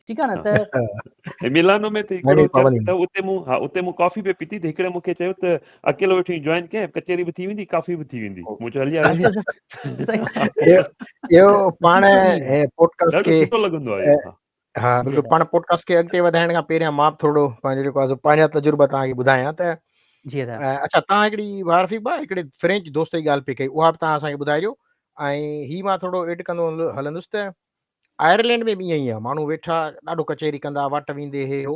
ठीकु आहे न। त मिलानो में त हिकिड़ो त उते मूं कॉफ़ी पे पीती, त हिकिड़े मूंखे चयो त अकेलो वेठी जॉइन कयईं, कचहरी बि थी वेंदी, कॉफ़ी बि थी वेंदी। मूं चयो हली आयो। इहो पाण पॉडकास्ट खे सुठो लॻंदो आहे। हा बिल्कुलु, पाण पॉडकास्ट खे अॻिते वधाइण खां पहिरियां मां थोरो पंहिंजो जेको आहे पंहिंजा तजुर्बा तव्हांखे ॿुधायां त अच्छा, तव्हां हिकिड़ी वारफ़ी हिकिड़े फ्रेंच दोस्त जी ॻाल्हि पई कई, उहा बि तव्हां असांखे ॿुधाइजो। ऐं हीअ मां थोरो एड कंदो हलंदुसि त आयरलैंड में बि ईअं ई आहे, माण्हू वेठा ॾाढो कचहरी कंदा, वाट वेंदे हे हो।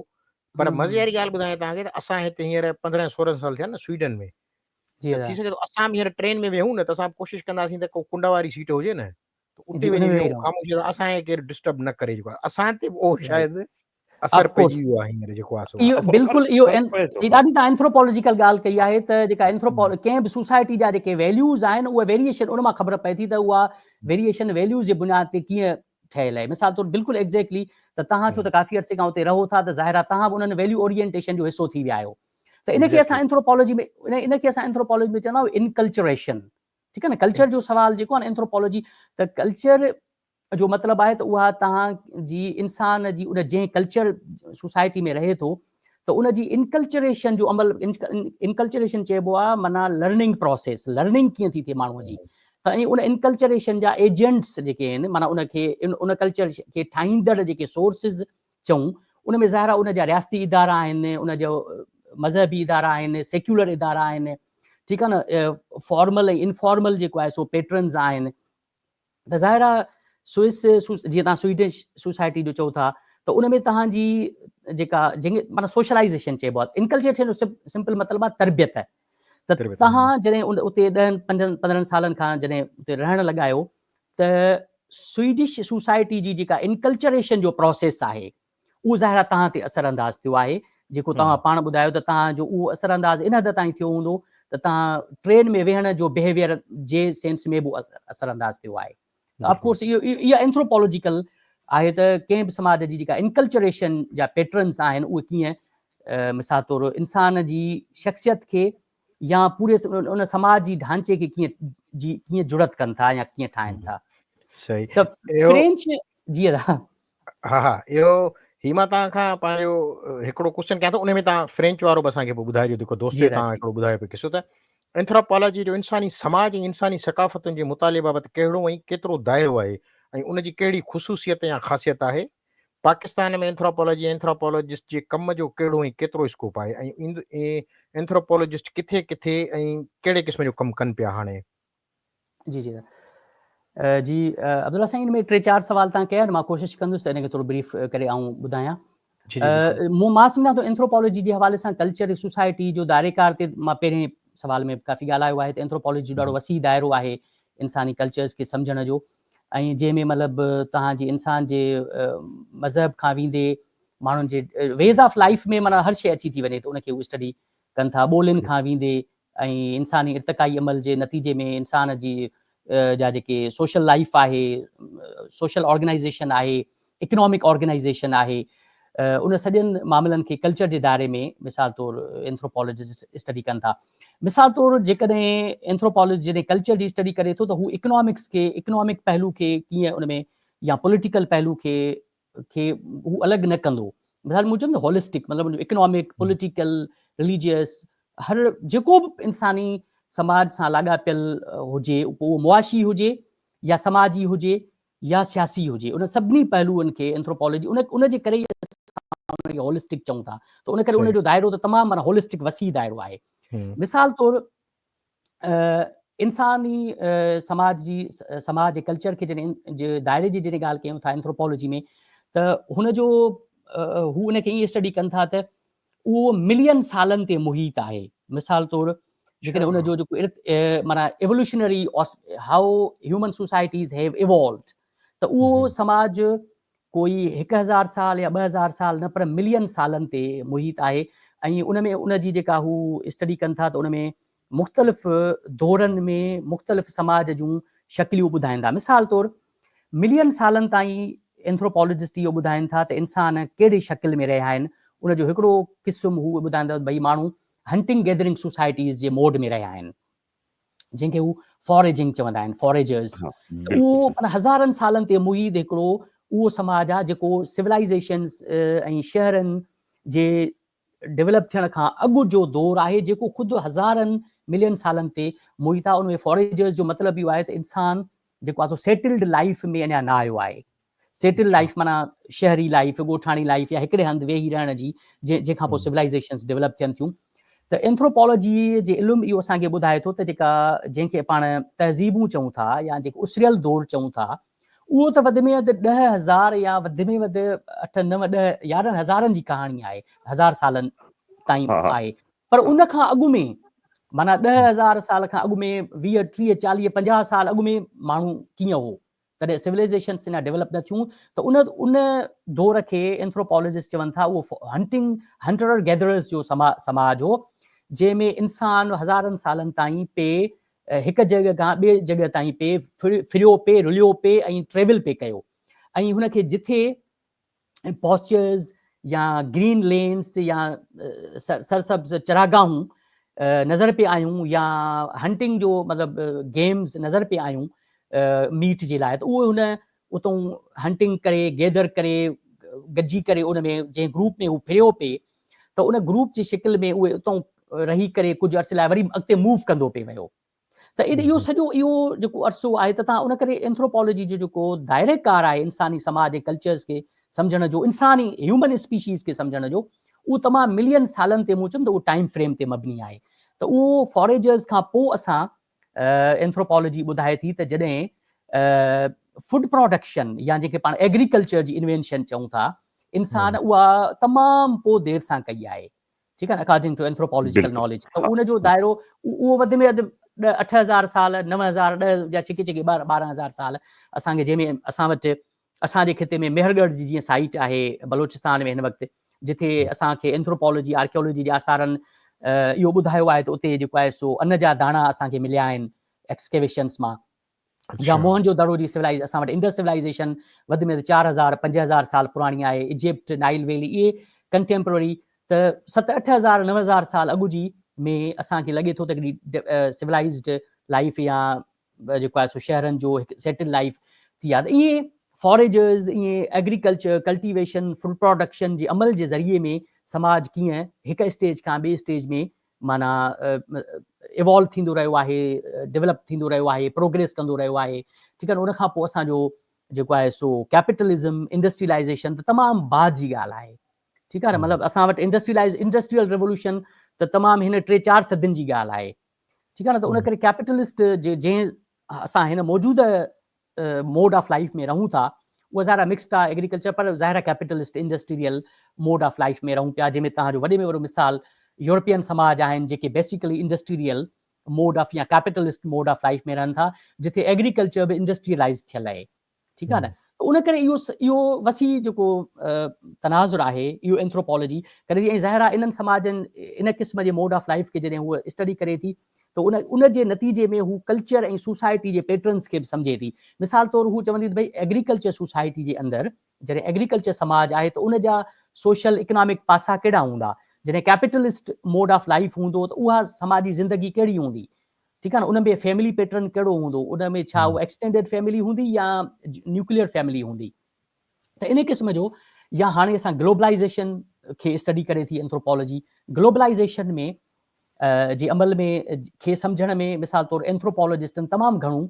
पर मज़े वारी ॻाल्हि ॿुधायां तव्हांखे त असां हिते हींअर 15-16 साल थिया न स्वीडन में, त थी सघे थो असां बि हींअर ट्रेन में वेहूं न त असां कोशिशि कंदासीं त को कुंड वारी सीट हुजे न, त उते वञी वेहूं ख़ामोशी, असांखे केरु डिस्टर्ब न करे। जेको आहे असां ते उहो शायदि असर पइजी वियो आहे हींअर जेको आहे। इहो बिल्कुलु इहो ॾाढी तव्हां एंथ्रोपोलॉजिकल ॻाल्हि कई आहे त जेका कंहिं बि सोसाइटी जा जेके वैल्यूज़ आहिनि उहे वेरिएशन उन मां ख़बर पए थी त उहा वेरिएशन वैल्यूज़ जे बुनियाद ते कीअं ठहियल आहे। मिसाल तौरु बिल्कुलु एक्ज़ैक्टली, त तव्हां छो त काफ़ी अर्से खां उते रहो था, त ज़ाहिर आहे तव्हां बि उन्हनि वैल्यू ओरिएंटेशन जो हिसो थी विया आहियो। त इनखे असां एंथ्रोपोलॉजी में चवंदा आहियूं इनकल्चरेशन, ठीकु आहे न। कल्चर जो सवाल जेको आहे न एंथ्रोपोलॉजी, त कल्चर जो मतिलबु आहे त उहा तव्हांजी इंसान जी उन जंहिं कल्चर सोसाइटी में रहे थो त उन जी इनकल्चरेशन जो अमल, इनकल्चरेशन चइबो आहे माना लर्निंग प्रोसेस, लर्निंग कीअं थी थिए माण्हूअ जी। त उन इनकल्चरेशन जा एजेंट्स जेके आहिनि, माना उनखे उन कल्चर खे ठाहींदड़ जेके सोर्सिस चऊं, उन में ज़ाहिर उन जा रियासती इदारा आहिनि, उन जो मज़हबी इदारा आहिनि, सेक्युलर इदारा आहिनि, ठीकु आहे न। फॉर्मल ऐं इनफॉर्मल जेको आहे सो पेटर्न्स आहिनि। त ज़ाहिर आहे स्विस जीअं तव्हां स्वीडिश सोसाइटी जो चओ था, त उन में तव्हांजी जेका जंहिंखे माना सोशलाइज़ेशन चइबो आहे, इनकल्चरेशन जो सिंपल मतिलबु आहे तरबियत। त तव्हां जॾहिं उते 10-15 सालनि खां जॾहिं उते रहणु लॻायो, त स्वीडिश सोसाइटी जी जेका इनकल्चरेशन जो प्रोसेस आहे उहो ज़ाहिर आहे तव्हां ते असरअंदाज़ थियो आहे। जेको तव्हां पाण ॿुधायो त तव्हांजो उहो असरअंदाज़ इन हद ताईं थियो हूंदो त तव्हां ट्रेन में वेहण जो बिहेवियर जे सेंस में बि असरअंदाज़ थियो आहे। ऑफकोर्स इहा एंथ्रोपोलॉजिकल आहे त कंहिं बि समाज जी जेका इनकल्चरेशन जा पैटर्न्स आहिनि उहे कीअं मिसाल तौरु इंसान जी शख़्सियत खे या पूरे उन समाज जी ढांचे खे कीअं जुड़त कनि था या कीअं ठाहिनि था। सही। त फ्रेंच जी हा इहो ही मां तव्हां खां पंहिंजो हिकिड़ो क्वेश्चन कयां थो, उन में तव्हां फ्रेंच वारो बि असांखे पोइ ॿुधाइजो जेको दोस्त तव्हां हिकिड़ो ॿुधायो पियो किसो। त एंथ्रोपोलॉजी जो इंसानी समाज ऐं इंसानी सकाफ़तुनि जे मुताले बाबति कहिड़ो ऐं केतिरो दाइरो आहे ऐं उनजी कहिड़ी ख़ुसूसियत या ख़ासियत आहे? पाकिस्तान में एंथ्रोपोलॉजिस्ट जे कम जो कहिड़ो ऐं केतिरो स्कोप आहे ऐं एंथ्रोपोलॉजिस्ट किथे किथे ऐं कहिड़े क़िस्म जो कमु कनि पिया हाणे? जी जी जी अब्दुल्ला साईं, इन में 3-4 सवाल तव्हां कया आहिनि, मां कोशिशि कंदुसि त इनखे थोरो ब्रीफ करे ऐं ॿुधायां। मां सम्झां थो एंथ्रोपोलॉजी जे हवाले सां कल्चर सोसाइटी जो दायरेकार ते मां पहिरें सवाल में काफ़ी ॻाल्हायो आहे त एंथ्रोपोलॉजी ॾाढो वसी दाइरो आहे इंसानी कल्चर्स खे सम्झण जो, ऐं जंहिंमें मतिलबु तव्हांजी इंसान जे मज़हब खां वेंदे माण्हुनि जे वेज़ ऑफ लाइफ में माना हर शइ अची थी वञे त उनखे उहे स्टडी कनि था। ॿोलियुनि खां वेंदे ऐं इंसानी इर्तिकाई अमल जे नतीजे में इंसान जी जा जेके सोशल लाइफ आहे, सोशल ऑर्गेनाइज़ेशन आहे, इकनॉमिक ऑर्गेनाइज़ेशन आहे, उन सॼनि मामलनि खे कल्चर जे दायरे में मिसाल तौरु एंथ्रोपोलॉजिस्ट स्टडी कनि था। मिसाल तौरु जेकॾहिं एंथ्रोपोलॉजिस्ट जॾहिं कल्चर जी स्टडी करे थो त हू इकनॉमिक पहलू खे कीअं उन में या पॉलिटिकल पहलू खे हू अलॻि न कंदो। मिसाल मूं चवंदो होलिस्टिक, मतिलबु इकनॉमिक, पॉलिटिकल, रिलीजियस, हर जेको बि इंसानी समाज सां लाॻापियल हुजे, उहो मुआशी हुजे या समाजी हुजे या सियासी हुजे, उन सभिनी पहलुअनि खे एंथ्रोपोलॉजी उन जे करे उनखे होलिस्टिक चऊं था। त उन करे उनजो दाइरो त तमामु माना होलिस्टिक वसी दाइरो आहे। मिसाल तौरु इंसानी समाज जे कल्चर खे जॾहिं दाइरे जी जॾहिं ॻाल्हि कयूं था एंथ्रोपोलॉजी में, त हुनजो हू उनखे ईअं स्टडी कनि था त उहो मिलियन सालनि ते मुहित आहे। मिसाल तौरु जेकॾहिं उनजो जेको माना evolutionary how human societies have evolved, त उहो समाज कोई 1000 साल या 2000 साल न, पर मिलियन सालनि ते मुहित आहे। ऐं उनमें उनजी जेका हू स्टडी कनि था त उनमें मुख़्तलिफ़ दौरनि में मुख़्तलिफ़ समाज जूं शक्लियूं ॿुधाईंदा। मिसाल तौरु मिलियन सालनि ताईं एंथ्रोपोलॉजिस्ट इहो ॿुधाइनि था त इंसान कहिड़ी शकिल में रहिया आहिनि। उनजो हिकिड़ो क़िस्म हू ॿुधाईंदा भई माण्हू हंटिंग गैदरिंग सोसाइटीज़ जे मोड में रहिया आहिनि, जंहिंखे हू फॉरेजिंग चवंदा आहिनि, फॉरेजर्स। त उहो माना हज़ारनि सालनि ते मुहित हिकिड़ो उहो समाज आहे जेको सिविलाइज़ेशन्स ऐं शहरनि जे डेवलप थियण खां अॻु जो दौर आहे, जेको ख़ुदि हज़ारनि मिलियन सालनि ते मुहित आहे। उनमें फॉरेजर्स जो मतिलबु इहो आहे त इंसान जेको आहे सो सेटल्ड लाइफ में अञा न आयो आहे। सेटल लाइफ माना शहरी लाइफ, ॻोठाणी लाइफ या हिकिड़े हंधि वेही रहण जी, जंहिंखां पोइ सिविलाइज़ेशन्स डेवलप थियनि थियूं। त एंथ्रोपोलॉजी जे इल्मु इहो असांखे ॿुधाए थो त जेका जंहिंखे पाण तहज़ीबूं चऊं था या जेको उसरियल दौर चऊं था, उहो त वधि में वधि 10,000 या वधि में वधि 8, 9, 10, 11 हज़ारनि जी कहाणी आहे, 1000 सालनि ताईं आहे। पर उन खां अॻु में माना 10,000 साल खां अॻु में 20, 30, 40, 50 साल अॻु में माण्हू कीअं हो, तॾहिं सिविलाइज़ेशन्स अञा डेवलप न थियूं। त उन दौर खे एंथ्रोपोलॉजिस्ट चवनि था उहो हंटर गैदरर्स जो समाज हो, जंहिंमें इंसान हज़ारनि सालनि ताईं पे हिकु जॻह खां ॿिए जॻह ताईं पे फिरियो पे, रुलियो पे ऐं ट्रेवल पे कयो। ऐं हुनखे जिथे पॉस्चर्स या ग्रीन लेन्स या सरसब्ज़ चरागाहूं नज़र पे आयूं या हंटिंग जो मतिलबु गेम्स नज़र पे आयूं मीट जे लाइ, त उहे हुन उतां हंटिंग करे गैदर करे गॾिजी करे उन में जंहिं ग्रुप में हू फिरियो पे, त उन ग्रुप जी शिकिल में उहे उतां रही करे कुझु अर्से लाइ वरी अॻिते मूव कंदो पे वियो। त इहो सॼो इहो जेको अरसो आहे, त तव्हां उन करे एंथ्रोपोलॉजी जो जेको दायरेकार आहे इंसानी समाज जे कल्चर्स खे सम्झण जो, इंसानी ह्यूमन स्पीशीज़ खे सम्झण जो, उहो तमामु मिलियन सालनि ते मूं चयुमि त उहो टाइम फ्रेम ते मबनी आहे। त उहो फॉरेजर्स खां पोइ असां एंथ्रोपोलॉजी ॿुधाए थी त जॾहिं फूड प्रोडक्शन या जेके पाण एग्रीकल्चर जी इन्वेंशन चऊं था, इंसान उहा तमामु पोइ देरि सां कई आहे, ठीकु आहे न, अकॉर्डिंग टू एंथ्रोपोलॉजिकल नॉलेज। त उनजो दाइरो उहो वधि में वधि 8,000 साल, 9,000, 10 या चिके 12,000 साल असांखे, जंहिंमें असां वटि असांजे खिते में मेहरगढ़ जी जीअं साइट आहे बलोचिस्तान में हिन वक़्तु, जिथे असांखे एंथ्रोपोलॉजी आर्कियोलॉजी जे आसारनि इहो ॿुधायो आहे त उते जेको आहे सो अन्न जा दाणा असांखे मिलिया आहिनि एक्सकेवेशन्स मां। या मोहनजो दड़ो जी असां वटि इंडस सिविलाइज़ेशन वधि में वधि 4,000, 5,000 साल पुराणी आहे। इजिप्ट, नाइल वैली, इहे कंटेम्पररी त 7-8,000, 9,000 साल अॻु जी में असांखे लॻे थो त हिकिड़ी सिविलाइज़्ड लाइफ या जेको आहे सो शहरनि जो हिकु सेटल लाइफ थी आहे। त इहे फॉरेजर्स, इहे एग्रीकल्चर, कल्टिवेशन, फूड प्रोडक्शन जे अमल जे ज़रिए में समाज कीअं हिकु स्टेज खां ॿिए स्टेज में माना इवॉल्व थींदो रहियो आहे, डेवलप थींदो रहियो आहे, प्रोग्रेस कंदो रहियो आहे, ठीकु आहे। उन खां पोइ असांजो जेको आहे सो कैपिटलिज़म, इंडस्ट्रियलाइज़ेशन त तमामु बाद जी ॻाल्हि आहे, ठीकु आहे न। मतिलबु असां वटि इंडस्ट्रियल रिवोल्यूशन त तमामु हिन 3-4 सदियुनि जी ॻाल्हि आहे, ठीकु आहे न। त उन करे कैपिटलिस्ट जंहिं असां हिन मौजूदा मोड ऑफ लाइफ में रहूं था, उहा ज़ाहिर मिक्स्ड आहे एग्रीकल्चर, पर ज़ाहिर capitalist industrial mode of life में रहूं पिया, जंहिंमें तव्हांजो वॾे में वॾो मिसाल यूरोपियन समाज आहिनि जेके बेसिकली इंडस्ट्रियल मोड ऑफ या कैपिटलिस्ट मोड ऑफ लाइफ में रहनि था, जिथे एग्रीकल्चर बि इंडस्ट्रियलाइज़ थियल आहे, ठीकु आहे न। त उन करे इहो वसी जेको तनाज़ुर आहे, इहो एंथ्रोपोलॉजी करे थी। ऐं ज़ाहिर आहे इन्हनि समाजनि इन क़िस्म जे मोड ऑफ लाइफ खे जॾहिं उहा स्टडी करे थी, त उन जे नतीजे में हू कल्चर ऐं सोसाइटी जे पैटर्न्स खे बि सम्झे थी। मिसाल तौरु हू चवंदी त भई एग्रीकल्चर सोसाइटी जे अंदरि जॾहिं एग्रीकल्चर समाज आहे त उन जा सोशल इकनॉमिक पासा कहिड़ा हूंदा, जॾहिं कैपिटलिस्ट मोड ऑफ लाइफ हूंदो त उहा समाजी ज़िंदगी कहिड़ी हूंदी, ठीकु आहे न। उन में फैमिली पैटर्न कहिड़ो हूंदो, उन में छा उहा एक्सटेंडेड फैमिली हूंदी या न्यूक्लियर फैमिली हूंदी। त इन क़िस्म जो, या हाणे असां ग्लोबलाइज़ेशन खे स्टडी करे थी एंथ्रोपोलॉजी। ग्लोबलाइज़ेशन में जे अमल में खे सम्झण में मिसाल तौरु एंथ्रोपोलॉजिस्टनि तमामु घणो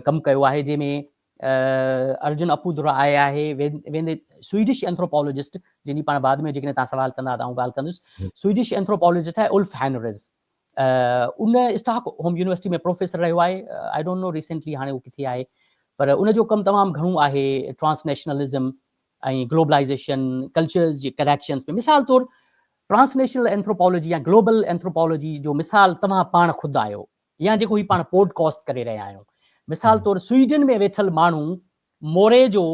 कमु कयो आहे, जंहिंमें अर्जुन अपूदुरा आहे, वेंदे स्वीडिश एंथ्रोपोलॉजिस्ट जिनी पाण बाद में जेकॾहिं तव्हां सवाल कंदा त आउं ॻाल्हि कंदुसि, स्वीडिश एंथ्रोपोलॉजिस्ट आहे उल्फ हैनरिस, उन स्टॉक होम यूनिवर्सिटी में प्रोफेसर रहियो आहे, आई डोंट नो रिसेंटली हाणे उहो किथे आहे, पर उनजो कमु तमामु घणो आहे ट्रांसनेशनलिज़म ऐं ग्लोबलाइज़ेशन, कल्चर्स जी कनेक्शन्स में। मिसाल तौरु ट्रांसनेशनल एंथ्रोपोलॉजी या ग्लोबल एंथ्रोपोलॉजी जो मिसाल तव्हां पाण ख़ुदि आहियो, या जेको ही पाण पॉडकास्ट करे रहिया आहियूं। मिसाल तौरु स्वीडन में वेठल माण्हू, मोरे जो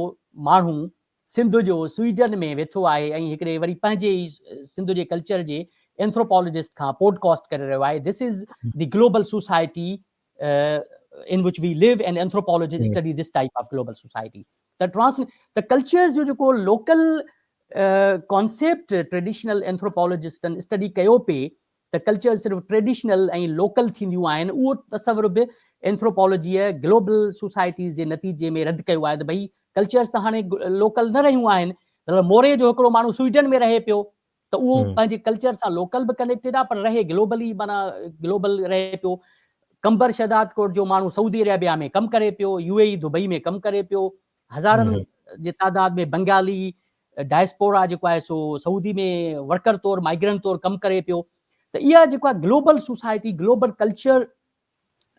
माण्हू सिंध जो स्वीडन में वेठो आहे ऐं हिकिड़े वरी पंहिंजे ई सिंध जे कल्चर जे एंथ्रोपोलॉजिस्ट खां पॉडकास्ट करे रहियो आहे। This is the global society in which we live, and anthropologists study this type of global society. The cultures जो जेको local concept traditional anthropologists study कयो पे, the cultures सिर्फ़ traditional ऐं local थींदियूं आहिनि, उहो तसवुर बि एंथ्रोपोलॉजी ग्लोबल सोसाइटीज़ जे नतीजे में रद्द कयो आहे त भई कल्चर्स त हाणे लोकल न रहियूं आहिनि। मतिलबु मोरे जो हिकिड़ो माण्हू स्वीडन में रहे पियो त उहो पंहिंजे कल्चर सां लोकल बि कनेक्टेड आहे, पर रहे ग्लोबली, माना ग्लोबल रहे पियो। कंबर शहदाद कोट जो माण्हू सऊदी अरेबिया में कमु करे पियो, यूएई दुबई में कमु करे पियो, हज़ारनि जे तादाद में बंगाली डायस्पोरा जेको आहे सो सऊदी में वर्कर तौरु, माइग्रेंट तौरु कमु करे पियो। त इहा जेको आहे ग्लोबल सोसाइटी, ग्लोबल कल्चर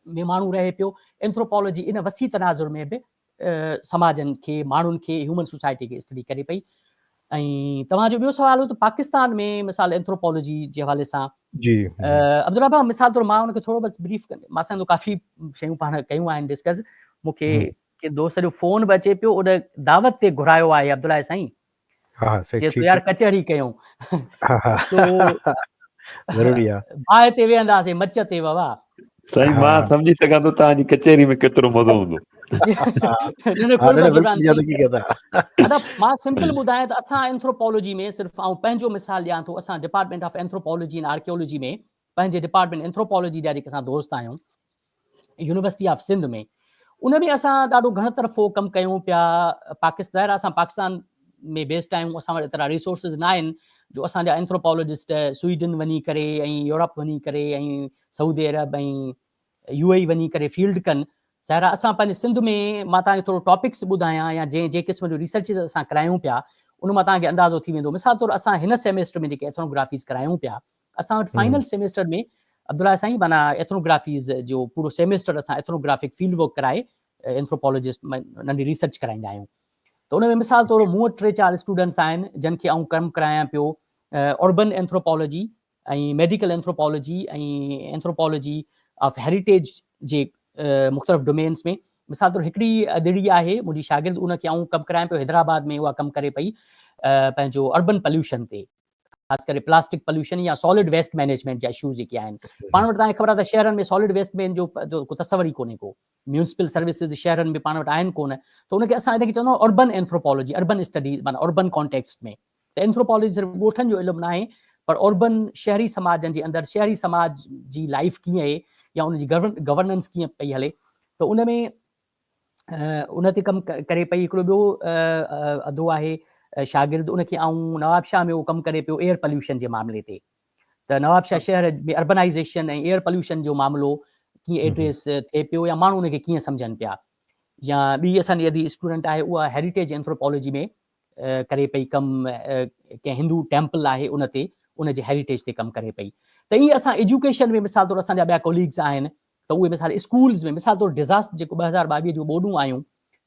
में माण्हू रहे पियो। एंथ्रोपोलॉजी इन वसी तनाज़ुर में बि समाजनि खे, माण्हुनि खे, ह्यूमन सोसाइटी खे स्टडी करे पई। ऐं तव्हांजो ॿियो सुवाल हो त पाकिस्तान में मिसाल एंथ्रोपोलॉजी जे हवाले सां जी अब्दुल्ला भाउ, मिसाल तौरु मां हुनखे थोरो बसि ब्रीफ कंदे, मां सां काफ़ी शयूं पाण कयूं आहिनि डिस्कस। मूंखे के दोस्त जो फ़ोन बि अचे पियो, उन दावत ते घुरायो आहे अब्दुल्ला साईं, चए थो यार कचहरी कयूं। ज़रूरी आहे, बाहि ते वेहंदासीं मच ते बाबा साईं। मां सम्झी सघां थो तव्हांजी कचहरी में केतिरो मज़ो हूंदो। मां सिंपल ॿुधायां त असां एंथ्रोपोलॉजी में सिर्फ़ु आउं पंहिंजो मिसाल ॾियां थो, असां department of anthropology and archaeology में पंहिंजे डिपार्टमेंट एंथ्रोपोलॉजी जा जेके असां दोस्त आहियूं यूनिवर्सिटी ऑफ सिंध में, उन में असां ॾाढो घण तरफ़ो कमु कयूं पिया। पाकिस्तान, असां पाकिस्तान में बेस्ड आहियूं, असां वटि एतिरा रिसोर्सिस न आहिनि जो असांजा एंथ्रोपोलॉजिस्ट स्वीडन वञी करे ऐं यूरोप वञी करे ऐं सऊदी अरब ऐं यूएई वञी करे फील्ड कनि। ज़ाहिर आहे असां पंहिंजे सिंध में, मां तव्हांखे थोरो टॉपिक्स ॿुधायां या जंहिं क़िस्म जो रिसर्चिस असां करायूं पिया, उन मां तव्हांखे अंदाज़ो थी वेंदो। मिसाल तौरु असां हिन सेमेस्टर में जेके एथनोग्राफीज़ करायूं पिया, असां वटि फाइनल सेमेस्टर में अब्दुल्ला साईं माना एथनोग्राफीज़ जो पूरो सेमेस्टर असां एथनोग्राफिक फील्ड वर्क कराए एंथ्रोपोलॉजिस्ट नंढी रिसर्च कराईंदा आहियूं। त उन में मिसाल तौरु मूं वटि 3-4 स्टूडेंट्स आहिनि जिन खे आउं कमु करायां पियो अर्बन एंथ्रोपोलॉजी ऐं मेडिकल एंथ्रोपोलॉजी ऐं एंथ्रोपोलॉजी ऑफ हेरिटेज जे मुख़्तलिफ़ डोमेन्स में। मिसाल तौरु हिकिड़ी अदिड़ी आहे मुंहिंजी शागिर्द, उनखे आउं कमु करायां पियो हैदराबाद में, उहा कमु करे पई पंहिंजो अर्बन पॉल्यूशन ते, ख़ासि करे प्लास्टिक पॉल्यूशन या सॉलिड वेस्ट मैनेजमेंट जा इशूज़ जेके आहिनि। पाण वटि तव्हांखे ख़बर आहे त शहरनि में सॉलिड वेस्ट में जो को तसवर ई कोन्हे को, म्यूनिसिपल सर्विसिस शहरनि में पाण वटि आहिनि कोन, त उनखे असां इनखे चवंदा आहियूं अर्बन एंथ्रोपोलॉजी, अर्बन स्टडीज़, माना अर्बन कॉन्टेक्स्ट में। त एंथ्रोपोलॉजी सिर्फ़ु ॻोठनि जो इल्मु न आहे, पर अर्बन शहरी समाजनि जे अंदरि शहरी समाज जी लाइफ कीअं आहे या उनजी गवर्नेंस कीअं पई हले, त उन में उन ते कमु करे पई। हिकिड़ो ॿियो अदो आहे शागिर्द, उनखे आउं नवाबशाह में उहो कमु करे पियो एयर पॉल्यूशन जे मामले ते। त नवाबशाह शहर में अर्बनाइज़ेशन ऐं एयर पॉल्यूशन जो मामिलो कीअं एड्रेस थिए पियो या माण्हू उनखे कीअं सम्झनि पिया। या ॿी असांजी अदी स्टूडेंट आहे, उहा हेरिटेज एंथ्रोपोलॉजी में करे पई कमु, कंहिं हिंदू टेम्पल आहे उन ते, उन जे हेरिटेज ते कमु करे पई। त ईअं असां एजुकेशन में मिसाल तौरु असांजा ॿिया कोलीग्स आहिनि, त उहे मिसाल स्कूल्स में, मिसाल तौरु डिज़ास्टर जेको 2022 जो बोर्डूं आयूं,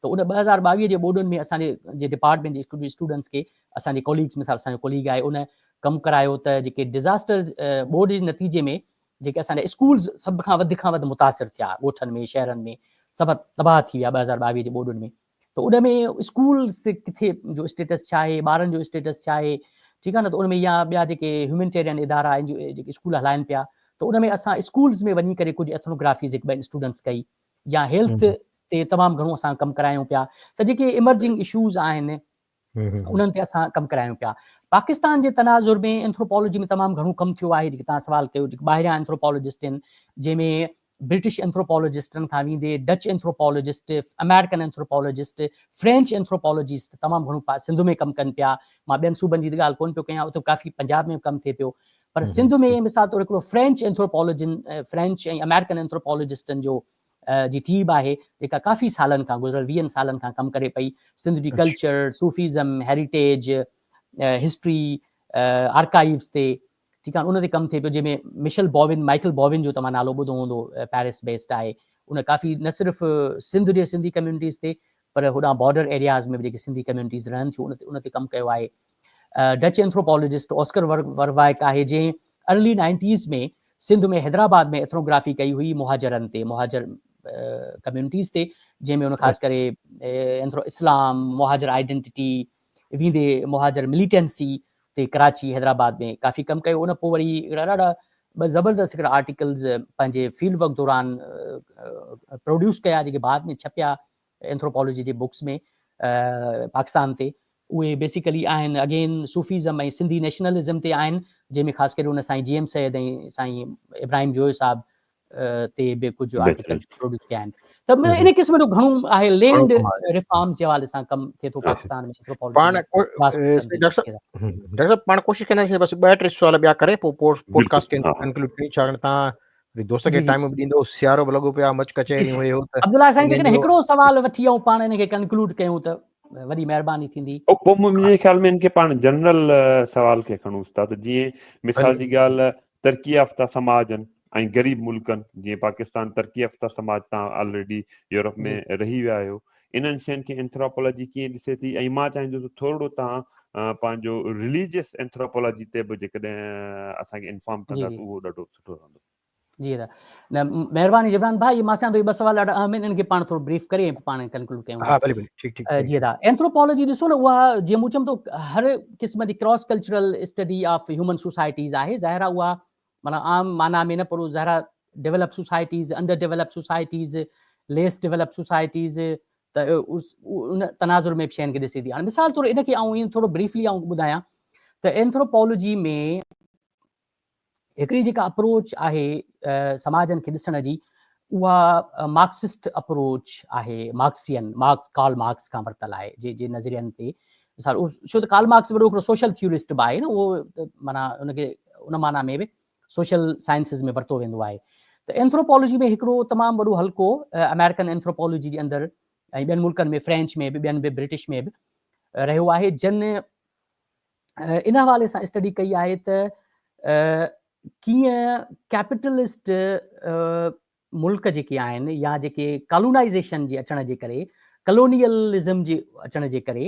त उन 2022 जे बोर्डुनि में असांजे जे डिपार्टमेंट जे स्टूडेंट्स खे असांजे कोलीग्स, मिसाल असांजो कोलीग आहे, उन कमु करायो त जेके डिज़ास्टर बोर्ड जे नतीजे में जेके असांजा स्कूल्स सभ खां वधि मुतासिर थिया, ॻोठनि में शहरनि में सभु तबाह थी विया 2022 जे बोर्डुनि में। त उन में स्कूल्स किथे जो स्टेटस छा आहे, ॿारनि जो स्टेटस छा आहे, ठीकु आहे न। त उन में या ॿिया जेके ह्यूमैनिटेरियन इदारा आहिनि जेके स्कूल हलाइनि पिया, त उन में असां स्कूल्स में वञी करे कुझु एथनोग्राफीज़ हिकु ॿिनि स्टूडेंट्स कई, या हेल्थ ते तमामु घणो असां कमु करायूं पिया। त जेके इमर्जिंग इशूज़ आहिनि उन्हनि ते असां कमु करायूं पिया। पाकिस्तान जे तनाज़ुर में एंथ्रोपोलॉजी में तमामु घणो कमु थियो आहे, जेके तव्हां सवाल कयो, जेके ॿाहिरियां एंथ्रोपोलॉजिस्ट आहिनि, जंहिंमें ब्रिटिश एंथ्रोपोलॉजिस्टनि खां वेंदे Dutch anthropologist, American anthropologist, French anthropologist तमामु घणो सिंध में कमु कनि पिया। मां ॿियनि सूबनि जी ॻाल्हि कोन पियो कयां, उते काफ़ी पंजाब में कमु थिए पियो, पर सिंध में मिसाल तौर हिकिड़ो फ्रेंच ऐं अमेरिकन एंथ्रोपोलॉजिस्टनि जो जी टीम आहे जेका काफ़ी सालनि खां गुज़िरियल 20 सालनि खां कमु करे पई सिंध जी culture, Sufism, heritage, history, archives ते, ठीकु आहे, उन ते कमु थिए पियो, जंहिंमें माइकल बॉविन जो तव्हां नालो ॿुधो हूंदो, पेरिस बेस्ड आहे। उन काफ़ी न सिर्फ़ु सिंध जे सिंधी कम्यूनिटीज़ ते पर होॾां बॉर्डर एरियाज़ में बि जेके सिंधी कम्यूनिटीज़ रहनि थियूं उन ते कमु कयो आहे। डच एंथ्रोपोलॉजिस्ट ऑस्कर वर्वाइक आहे, जंहिं अर्ली 90s में सिंध में हैदराबाद में एथनोग्राफी कई हुई मुहाजरनि ते, मुहाजर कम्यूनिटीज़ ते, जंहिंमें उन ख़ासि करे इस्लाम, मुहाजर आइडेंटिटी, वींदे मुहाजर मिलिटेंसी ते कराची हैदराबाद में काफ़ी कमु कयो। उन पोइ वरी हिकिड़ा ॾाढा ज़बरदस्त हिकिड़ा आर्टिकल्स पंहिंजे फील्ड वर्क दौरान प्रोड्यूस कया, जेके बाद में छपिया एंथ्रोपोलॉजी जे बुक्स में पाकिस्तान ते। उहे बेसिकली आहिनि अगेन सूफ़ीज़म ऐं सिंधी नेशनलिज़म ते आहिनि, जंहिंमें ख़ासि करे उन साईं GM सैयद ऐं साईं इब्राहिम जोयो साहब ते बि कुझु आर्टिकल्स प्रोड्यूस कया आहिनि। त इन क़िस्म जो घणो आहे, लैंड रिफॉर्म्स जे हवाले सां कमु थिए थो पाकिस्तान में डॉक्टर पाण कोशिशि कंदासीं बसि 2-3 सुवाल ॿिया करे पोइ पॉडकास्ट खे कंक्लूड कयूं, छाकाणि तव्हां दोस्त खे टाइम बि ॾींदो, सियारो बि लॻो पियो, मच कचहरी हुयो त अब्दुल्ला साईं जेकॾहिं हिकिड़ो सुवाल वठी ऐं पाण इन खे कंक्लूड कयूं त वॾी महिरबानी थींदी। पोइ मुंहिंजे ख़्याल में इनखे पाण जनरल सवाल खे खणूं था, त जीअं मिसाल जी ॻाल्हि तरक़ी याफ़्ता समाज आहिनि ऐं ग़रीब मुल्कनि, जीअं पाकिस्तान तरक़ी याफ़्ता समाज, तव्हां ऑलरेडी यूरोप में रही विया आहियो, इन्हनि शयुनि खे एंथ्रोपोलॉजी कीअं ॾिसे थी, ऐं मां चाहींदुसि थोरो तव्हां पंहिंजो रिलीजियस एंथ्रोपोलॉजी ते बि जेकॾहिं असांखे इंफॉर्म कंदा त उहो ॾाढो सुठो रहंदो। जी दादा, न महिरबानी जिब्रान भाई, मां चाहियां थो 2 सुवाल ॾाढा अहम आहिनि, इन्हनि खे पाण थोरो ब्रीफ करे पाण कंक्लूड कयूं। हा भले ठीकु। जी दादा, एंथ्रोपोलॉजी ॾिसो न, उहा जीअं मूं चयुमि थो हर क़िस्म जी cross cultural study of human societies आहे। ज़ाहिर आहे उहा माना आम माना में न, पर ज़ाहिर develop societies, under develop societies, lace develop societies, त उन तनाज़ुर में शयुनि खे ॾिसे थी। हाणे मिसाल तौरु इनखे आउं ईअं थोरो ब्रीफली ॿुधायां त एंथ्रोपोलॉजी में हिकिड़ी जेका अप्रोच आहे समाजनि खे ॾिसण जी, उहा मार्क्सिस्ट अप्रोच आहे, कार्ल मार्क्स खां वरितल आहे, जे नज़रियनि ते। मिसाल छो त कार्ल मार्क्स वॾो हिकिड़ो सोशल थ्योरिस्ट बि आहे न, उहो माना उनखे उन माना में बि सोशल साइंसिस में वरितो वेंदो आहे। त एंथ्रोपोलॉजी में हिकिड़ो तमामु वॾो हल्को अमेरिकन एंथ्रोपोलॉजी जे अंदरि ऐं ॿियनि मुल्कनि में, फ्रेंच में बि, ॿियनि बि, ब्रिटिश में बि रहियो आहे, जिन इन हवाले सां स्टडी कई आहे त कीअं कैपिटलिस्ट मुल्क जेके आहिनि या जेके कॉलोनाइज़ेशन जे अचण जे करे, कलोनियलिज़म जे अचण जे करे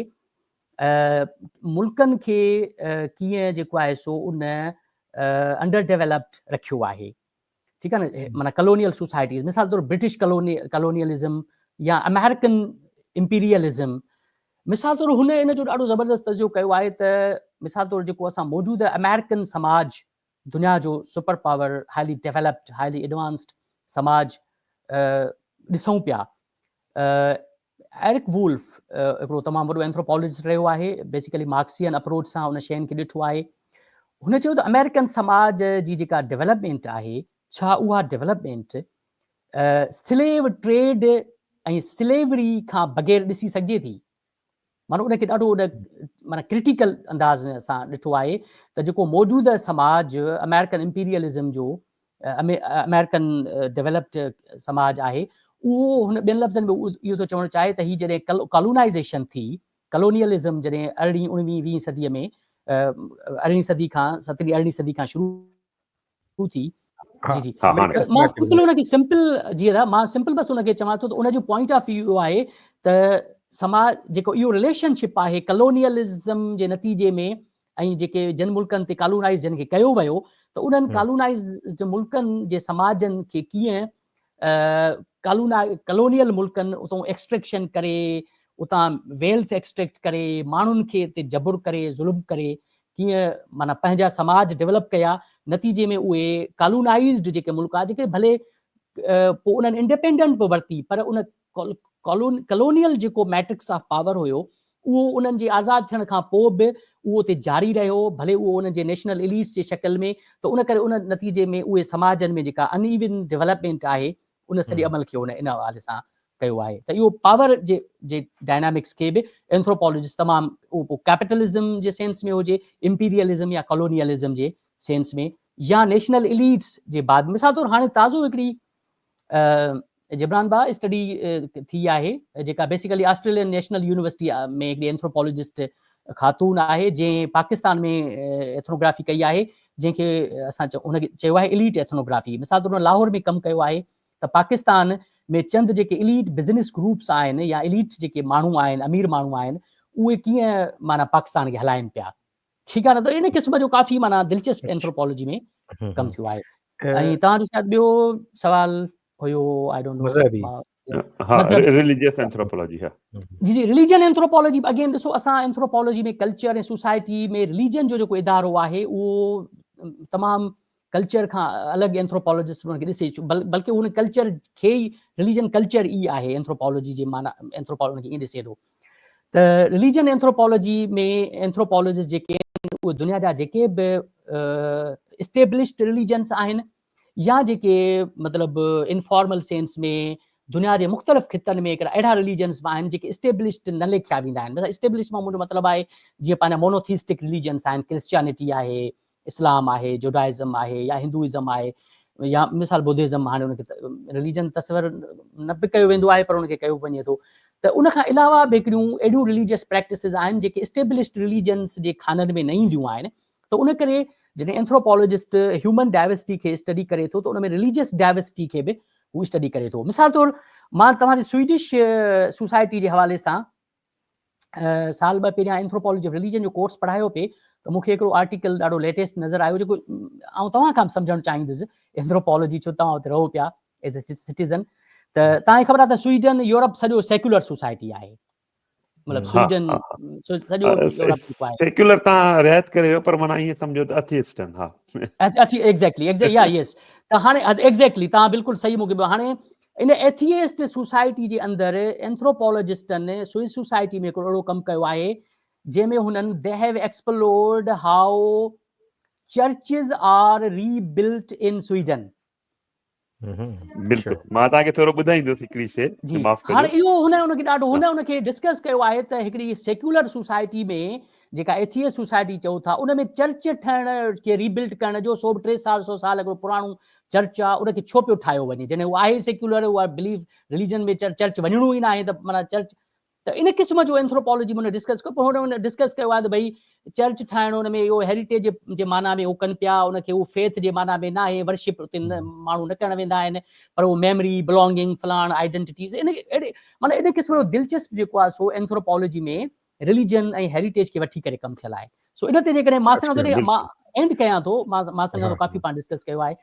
मुल्कनि खे कीअं जेको आहे सो उन अंडर डेवलप्ड रखियो आहे, ठीकु आहे न, माना कलोनियल सोसाइटीज़, मिसाल तौरु ब्रिटिश कलोनियलिज़म या अमेरिकन इम्पीरियलिज़म। मिसाल तौरु हुन इन जो ॾाढो ज़बरदस्त तजुर्बो कयो आहे त मिसाल तौरु जेको असां मौजूदु अमेरिकन समाज, दुनिया जो super power, highly developed, highly advanced समाज ॾिसूं पिया। एरिक वुल्फ हिकिड़ो तमामु वॾो एंथ्रोपोलॉजिस्ट रहियो आहे, बेसिकली मार्क्सियन अप्रोच सां उन शयुनि खे ॾिठो आहे। हुन चयो त अमेरिकन समाज जी जेका डेवलपमेंट आहे, छा उहा डेवलपमेंट स्लेव ट्रेड ऐं स्लेवरी खां बग़ैर ॾिसी सघिजे थी। माना उनखे ॾाढो माना क्रिटिकल अंदाज़ सां ॾिठो आहे त जेको मौजूदु समाज अमेरिकन इम्पीरियलिज़म जो, अमेरिकन डेवलप्ड समाज आहे, उहो हुन ॿियनि लफ़्ज़नि में इहो थो चवणु चाहे त हीअ जॾहिं कॉलोनाइज़ेशन थी, कलोनियलिज़म जॾहिं 18वीं 19वीं सदीअ में 18वीं सदी खां 17वीं 18वीं सदी खां शुरू थी। जी मां सिंपल उनखे मां सिंपल बसि उनखे चवां थो त उनजो पॉइंट ऑफ व्यू आहे त समाज जेको इहो रिलेशनशिप आहे कलोनियलिज़म जे नतीजे में ऐं जेके जिन मुल्कनि ते कॉलोनाइज़ जिन खे कयो वियो, त उन्हनि कॉलोनाइज़्ड मुल्कनि जे समाजनि खे कीअं कलोनियल मुल्कनि उतां एक्सट्रैक्शन करे, उतां वेल्थ एक्सट्रैक्ट करे, माण्हुनि खे हिते जबुर करे, ज़ुल्म करे, कीअं माना पंहिंजा समाज डेवलप कया। नतीजे में उहे कॉलोनाइज़्ड जेके मुल्क आहे, जेके भले पोइ उन्हनि इंडिपेंडेंट बि वरिती, पर उन कलोनियल जेको मैट्रिक्स ऑफ पावर हुयो, उहो उन्हनि जे आज़ादु थियण खां पोइ बि उहो उते जारी रहियो, भले उहो उन्हनि जे नेशनल एलीट्स जे शक्ल में। त उन करे उन नतीजे में उहे समाजनि में जेका अनइवन डेवलपमेंट आहे, उन सॼे अमल खे उन इन हवाले सां कयो आहे। त इहो पावर जे डायनामिक्स खे बि एंथ्रोपोलॉजिस्ट तमामु, उहो पोइ कैपिटलिज़म जे सेंस में हुजे, इम्पीरियलिज़म या कॉलोनियलिज़म जे सेंस में या नेशनल एलीट्स जे बाद मिसाल तौर हाणे ताज़ो हिकिड़ी जिब्रान बा स्टडी थी आहे जेका बेसिकली ऑस्ट्रेलियन नेशनल यूनिवर्सिटी में हिकिड़ी एंथ्रोपोलॉजिस्ट ख़ातून आहे जंहिं पाकिस्तान में एथनोग्राफी कई आहे जंहिंखे असां हुनखे चयो आहे एलीट एथनोग्राफी। मिसाल तौर लाहौर में कमु कयो आहे त पाकिस्तान में चंद जेके एलीट बिज़नेस ग्रुप्स आहिनि या एलीट जेके माण्हू आहिनि अमीर माण्हू आहिनि उहे कीअं माना पाकिस्तान खे हलाइनि पिया, ठीकु आहे न। त इन क़िस्म जो काफ़ी माना दिलचस्प एंथ्रोपोलॉजी में कमु थियो आहे। ऐं तव्हांजो शायदि ॿियो सुवाल हुयो I don't know religious anthropology. जी रिलीजन एंथ्रोपोलॉजी अगेन ॾिसो असां एंथ्रोपोलॉजी में कल्चर ऐं सोसाइटी में रिलीजन जो जेको इदारो आहे उहो तमामु कल्चर खां अलॻि एंथ्रोपोलॉजिस्ट हुनखे ॾिसे बल्कि हुन कल्चर खे ई रिलीजन कल्चर ई आहे एंथ्रोपोलॉजी जे माना एंथ्रोपोलॉजी ईअं ॾिसे थो। त रिलीजन एंथ्रोपोलॉजी में एंथ्रोपोलॉजिस्ट जेके आहिनि उहे दुनिया जा जेके बि इस्टेब्लिश्ड रिलीजन्स आहिनि या जेके मतिलबु इनफॉर्मल सेंस में दुनिया जे मुख़्तलिफ़ ख़ितनि में हिकिड़ा अहिड़ा रिलीजन्स आहिनि जेके इस्टेब्लिश्ड न लेखिया वेंदा आहिनि। इस्टेब्लिश मां मुंहिंजो मतिलबु आहे जीअं पंहिंजा मोनोथिस्टिक रिलीजन्स आहिनि, क्रिश्चियनिटी आहे, इस्लाम आहे, जुडाइज़म आहे या हिंदुइज़म आहे या मिसाल बुद्धिज़म। हाणे हुनखे रिलीजन तस्वर न बि कयो वेंदो आहे पर हुनखे कयो वञे थो। त उनखां अलावा बि हिकिड़ियूं अहिड़ियूं रिलीजियस प्रैक्टिसिस आहिनि जेके इस्टेब्लिश्ड रिलीजन्स जे खाननि में न ईंदियूं आहिनि। त उन करे जॾहिं एंथ्रोपोलॉजिस्ट ह्यूमन डाइवर्सिटी खे स्टडी करे थो त उन में रिलीजियस डाइवर्सिटी खे बि हू स्टडी करे थो। मिसाल तौरु मां तव्हांजी स्वीडिश सोसाइटी जे हवाले सां साल ॿ पहिरियां एंथ्रोपोलॉजी ऑफ रिलीजन जो कोर्स पढ़ायो पिए त मूंखे हिकिड़ो आर्टिकल ॾाढो लेटेस्ट नज़र आयो जेको ऐं तव्हां खां सम्झणु चाहींदुसि एंथ्रोपोलॉजी छो तव्हां हुते रहो पिया एज़ ए सिटीज़न। त तव्हांखे ख़बर आहे त स्वीडन यूरोप सॼो सेक्युलर सोसाइटी आहे, मतिलबु स्वीडन सॼो यूरोप आहे सेक्युलर। तव्हां रिआयत करियो पर माना ईअं सम्झो त एथियस्ट आहिनि। एग्जैक्टली या यस। त हाणे एग्जैक्टली तव्हां बिल्कुलु सही मूंखे हाणे इन एथियस्ट सोसाइटी जे अंदरि एंथ्रोपोलॉजिस्टनि स्विस सोसाइटी में हिकिड़ो अहिड़ो कमु कयो आहे जंहिंमें हुननि they have explored how churches are rebuilt in Sweden. बिल्कुलु मां तव्हांखे थोरो ॿुधाईंदुसि हिकिड़ी शइ। हाणे इहो हुनखे ॾाढो हुनखे डिस्कस कयो आहे त हिकिड़ी सेक्युलर सोसाइटी में जेका एथियस्ट सोसाइटी चओ था उन में चर्च ठहण खे रीबिल्ट करण जो 100-300 साल हिकिड़ो पुराणो चर्च आहे उनखे छो पियो ठाहियो वञे जॾहिं उहा आहे सेक्युलर, उहा बिलीव रिलीजन में चर्च वञिणो ई न आहे त माना चर्च। त इन क़िस्म जो एंथ्रोपोलॉजी में डिस्कस कयो। पोइ हुन डिस्कस कयो आहे त भई चर्च ठाहिणो हुन में इहो हेरिटेज जे माना में उहो कनि पिया, उनखे उहो फेथ जे माना में न आहे, वर्शिप उते माण्हू न करणु वेंदा आहिनि पर उहो मेमरी बिलोंगिंग फलाण आइडेंटिटीज़ इन अहिड़े माना इन क़िस्म जो दिलचस्प जेको आहे सो एंथ्रोपोलॉजी में रिलीजन ऐं हेरिटेज खे वठी करे कमु थियल आहे। सो इन ते जेकॾहिं मां सां मां एंड कयां थो मां सां तो काफ़ी पाण डिस्कस कयो आहे।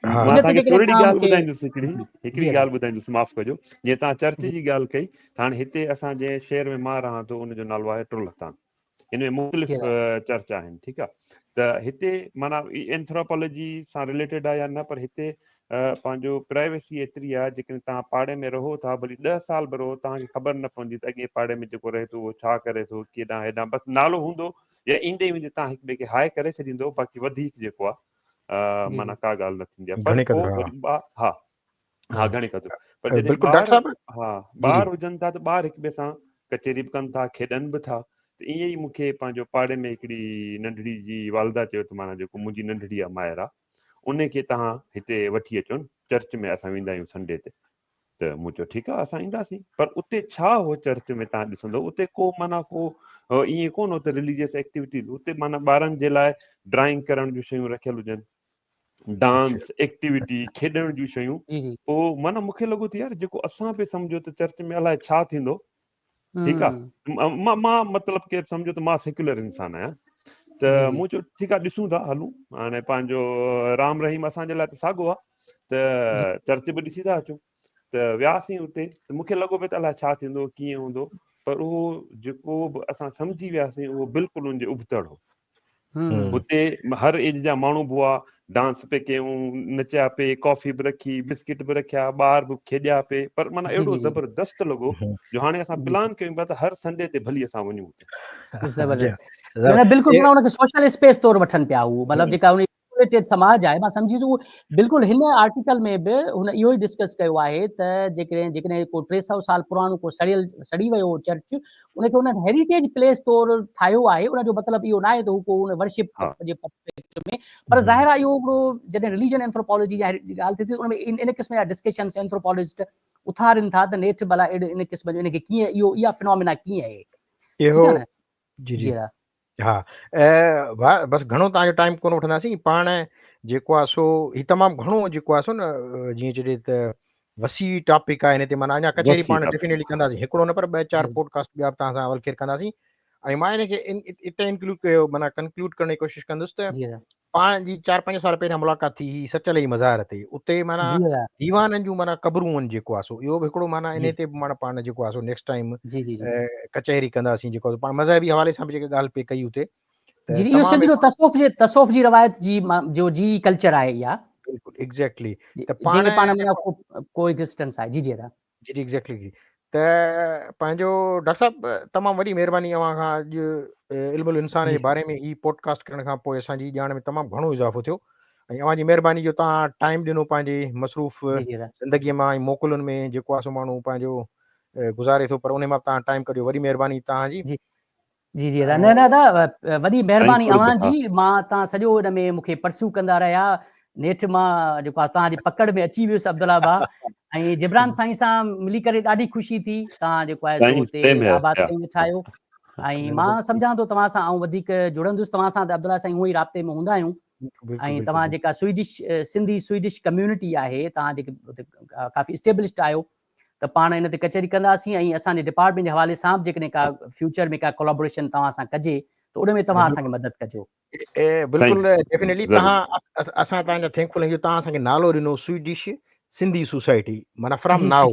हिकिड़ी ॻाल्हि ॿुधाईंदुसि माफ़ कजो। जीअं तव्हां चर्च जी ॻाल्हि कई हाणे हिते असां जंहिं शहर में मां रहां थो उनजो नालो आहे टुर्लतान। इन में मुख़्तलिफ़ चर्च आहिनि, ठीकु आहे। त हिते माना एंथ्रोपोलॉजी सां रिलेटेड आहे या न पर हिते पंहिंजो प्राइवेसी एतिरी आहे जेकॾहिं तव्हां पाड़े में रहो था भली 10 साल बि रहो तव्हांखे ख़बर न पवंदी त अॻे पाड़े में जेको रहे थो उहो छा करे थो, केॾां हेॾां बसि नालो हूंदो या ईंदे वेंदे तव्हां हिक ॿिए खे हाय करे छॾींदो, बाक़ी वधीक जेको आहे माना का ॻाल्हि न थींदी आहे। हा घणी क़दुरु। पर जॾहिं ॿार हुजनि था त ॿार हिक ॿिए सां कचेरी बि कनि था, खेॾनि बि था। त ईअं ई मूंखे पंहिंजो पाड़े में हिकिड़ी नंढड़ी जी वालदा चयो त माना जेको मुंहिंजी नंढड़ी आहे मायरा उनखे तव्हां हिते वठी अचो चर्च में, असां वेंदा आहियूं संडे ते। त मूं चयो ठीकु आहे असां ईंदासीं। पर उते छा हो चर्च में तव्हां ॾिसंदो उते को माना को ईअं कोन हो त रिलीजियस एक्टिविटीज़ उते माना ॿारनि जे लाइ ड्राइंग करण जूं शयूं रखियल हुजनि, डांस एक्टिविटी खेॾण जूं शयूं। पोइ माना मूंखे लॻो त यार जेको असां बि सम्झो त चर्च में अलाए छा थींदो, ठीकु आहे। मां मतिलबु केरु सम्झो त मां सेक्युलर इंसान आहियां त मूं चयो ठीकु आहे ॾिसूं था हलूं। हाणे पंहिंजो राम रहीम असांजे लाइ त साॻियो आहे त चर्च बि ॾिसी था अचूं। त वियासीं उते त मूंखे लॻो पियो त अलाए छा थींदो कीअं हूंदो, पर उहो जेको बि असां सम्झी वियासीं उहो बिल्कुलु उनजे उबतड़ हो। हुते हर एज जा माण्हू बि हुआ, डांस पे कयूं, नचिया पे, कॉफ़ी बि रखी, बिस्किट बि रखिया, ॿार बि खेॾिया पे। पर माना अहिड़ो ज़बरदस्त लॻो जो हाणे असां प्लान कयूं पिया त हर संडे ते भली असां वञूं। बिल्कुलु उनखे सोशल स्पेस तौरु वठनि पिया हू, मतिलबु जेका सेपरेटेड समाज आहे, मां सम्झी थो बिल्कुलु हिन आर्टिकल में बि हुन इहो ई डिस्कस कयो आहे त जेकॾहिं को 300 साल पुराणो को सड़ी वियो हो चर्च, उनखे हुन हेरिटेज प्लेस तौरु ठाहियो आहे। उन जो मतिलबु इहो न आहे त हू को हुन वर्शिप जे पर्सपेक्टिव में, पर ज़ाहिर आहे इहो हिकिड़ो जॾहिं रिलीजन एंथ्रोपोलॉजी जी ॻाल्हि थिए थी, उन में इन क़िस्म जा डिस्कशन्स एंथ्रोपोलॉजिस्ट उथारनि था त नेठि भला इन क़िस्म जो इनखे कीअं इहा फिनोमिना कीअं आहे, ठीकु आहे न? जी जी हा, बसि घणो तव्हांजो टाइम कोन वठंदासीं। पाण जेको आहे सो ही तमामु घणो जेको आहे सो न जीअं चइजे त वसी टॉपिक आहे हिन ते, माना अञा कचहरी पाण डेफिनेटली कंदासीं, हिकिड़ो न पर 2-4 पॉडकास्ट ॿिया बि तव्हां सां अवलखेर कंदासीं। ऐं मां हिनखे हिते इंक्लूड कयो, माना कंक्लूड करण जी कोशिशि कंदुसि त पाण जी 4-5 साल पहिरियां मुलाक़ात थी हुई सचल ई मज़ार ते, उते माना दीवाननि जूं माना क़बरूं आहिनि जेको आहे सो, इहो बि हिकिड़ो माना इन ते माना पाण जेको आहे सो नेक्स्ट टाइम कचहरी कंदासीं, जेको पाण मज़हबी हवाले सां बि जेके ॻाल्हि पे कई हुते। जी, इहो सिंधियो तसौफ़ जी रवायत जो जी कल्चर आहे इहा, बिल्कुलु एग्ज़ैक्टली, त पाण में को एग्जिस्टेंस आहे। जी जी जी एग्ज़ैक्टली। त पंहिंजो डॉक्टर साहब तमामु वॾी महिरबानी अव्हां खां अॼु इल्मुल इंसान जे बारे में ही पॉडकास्ट करण खां पोइ असांजी ॼाण में तमामु घणो इज़ाफ़ो थियो, ऐं अव्हां जी महिरबानी जो तव्हां टाइम ॾिनो पंहिंजे मसरूफ़ ज़िंदगीअ मां, ऐं मोकलुनि में जेको आहे सो माण्हू पंहिंजो गुज़ारे थो, पर उन मां तव्हां टाइम कढियो, वॾी महिरबानी तव्हांजी। जी जी न दादा, वॾी महिरबानी अव्हांजी। मां तव्हां सॼो हिन में मूंखे परस्यू कंदा रहिया, नेठि मां जेको आहे तव्हांजी पकड़ में अची वियुसि अब्दुल्ला भाउ, ऐं जिब्रान साईं सां मिली करे ॾाढी ख़ुशी थी। तव्हां जेको आहे सो हुते आबाद कयूं वेठा आहियो, ऐं मां सम्झां थो तव्हां सां आउं वधीक जुड़ंदुसि तव्हां सां, त अब्दुल्ला साईं हूअं ई राब्ते में हूंदा आहियूं। ऐं तव्हां जेका सिंधी स्वीडिश कम्यूनिटी आहे, तव्हां जेके हुते काफ़ी इस्टेब्लिश्ड आहियो, त पाण इन ते कचहरी कंदासीं, ऐं असांजे डिपार्टमेंट जे हवाले सां जेकॾहिं का फ्यूचर में का कोलैबोरेशन तव्हां सां कजे त उन में तव्हां असांखे मदद कजो। बिल्कुलु डेफिनेटली, तव्हां असां तव्हांजा थैंकफुल आहियूं, तव्हां असांखे नालो ॾिनो स्वीडिश सिंधी सोसाइटी, माना फ्रॉम नाउ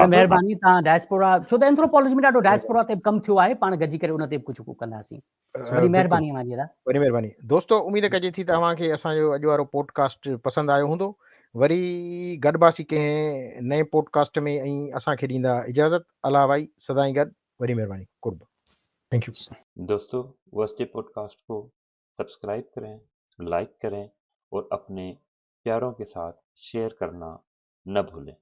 महिरबानी। तव्हां डायस्पोरा, छो त एंथ्रोपोलॉजी में ॾाढो डायस्पोरा ते कमु थियो आहे, पाण गॾिजी करे उन ते कुझु कंदासीं। वॾी महिरबानी अव्हांजी दादा, वॾी महिरबानी। दोस्तो, उमेद कजे थी त तव्हांखे असांजो अॼु वारो पॉडकास्ट पसंदि आयो हूंदो। वरी गॾिबासीं कंहिं नए पॉडकास्ट में, ऐं असांखे ॾींदा इजाज़त। अला भाई सदाईं गॾु, वॾी महिरबानी, कुर्ब, थैंक यू। दोस्तों, वर्स्टे पॉडकास्ट को सब्सक्राइब करें, लाइक करें और अपने प्यारों के साथ शेयर करना न भूलें।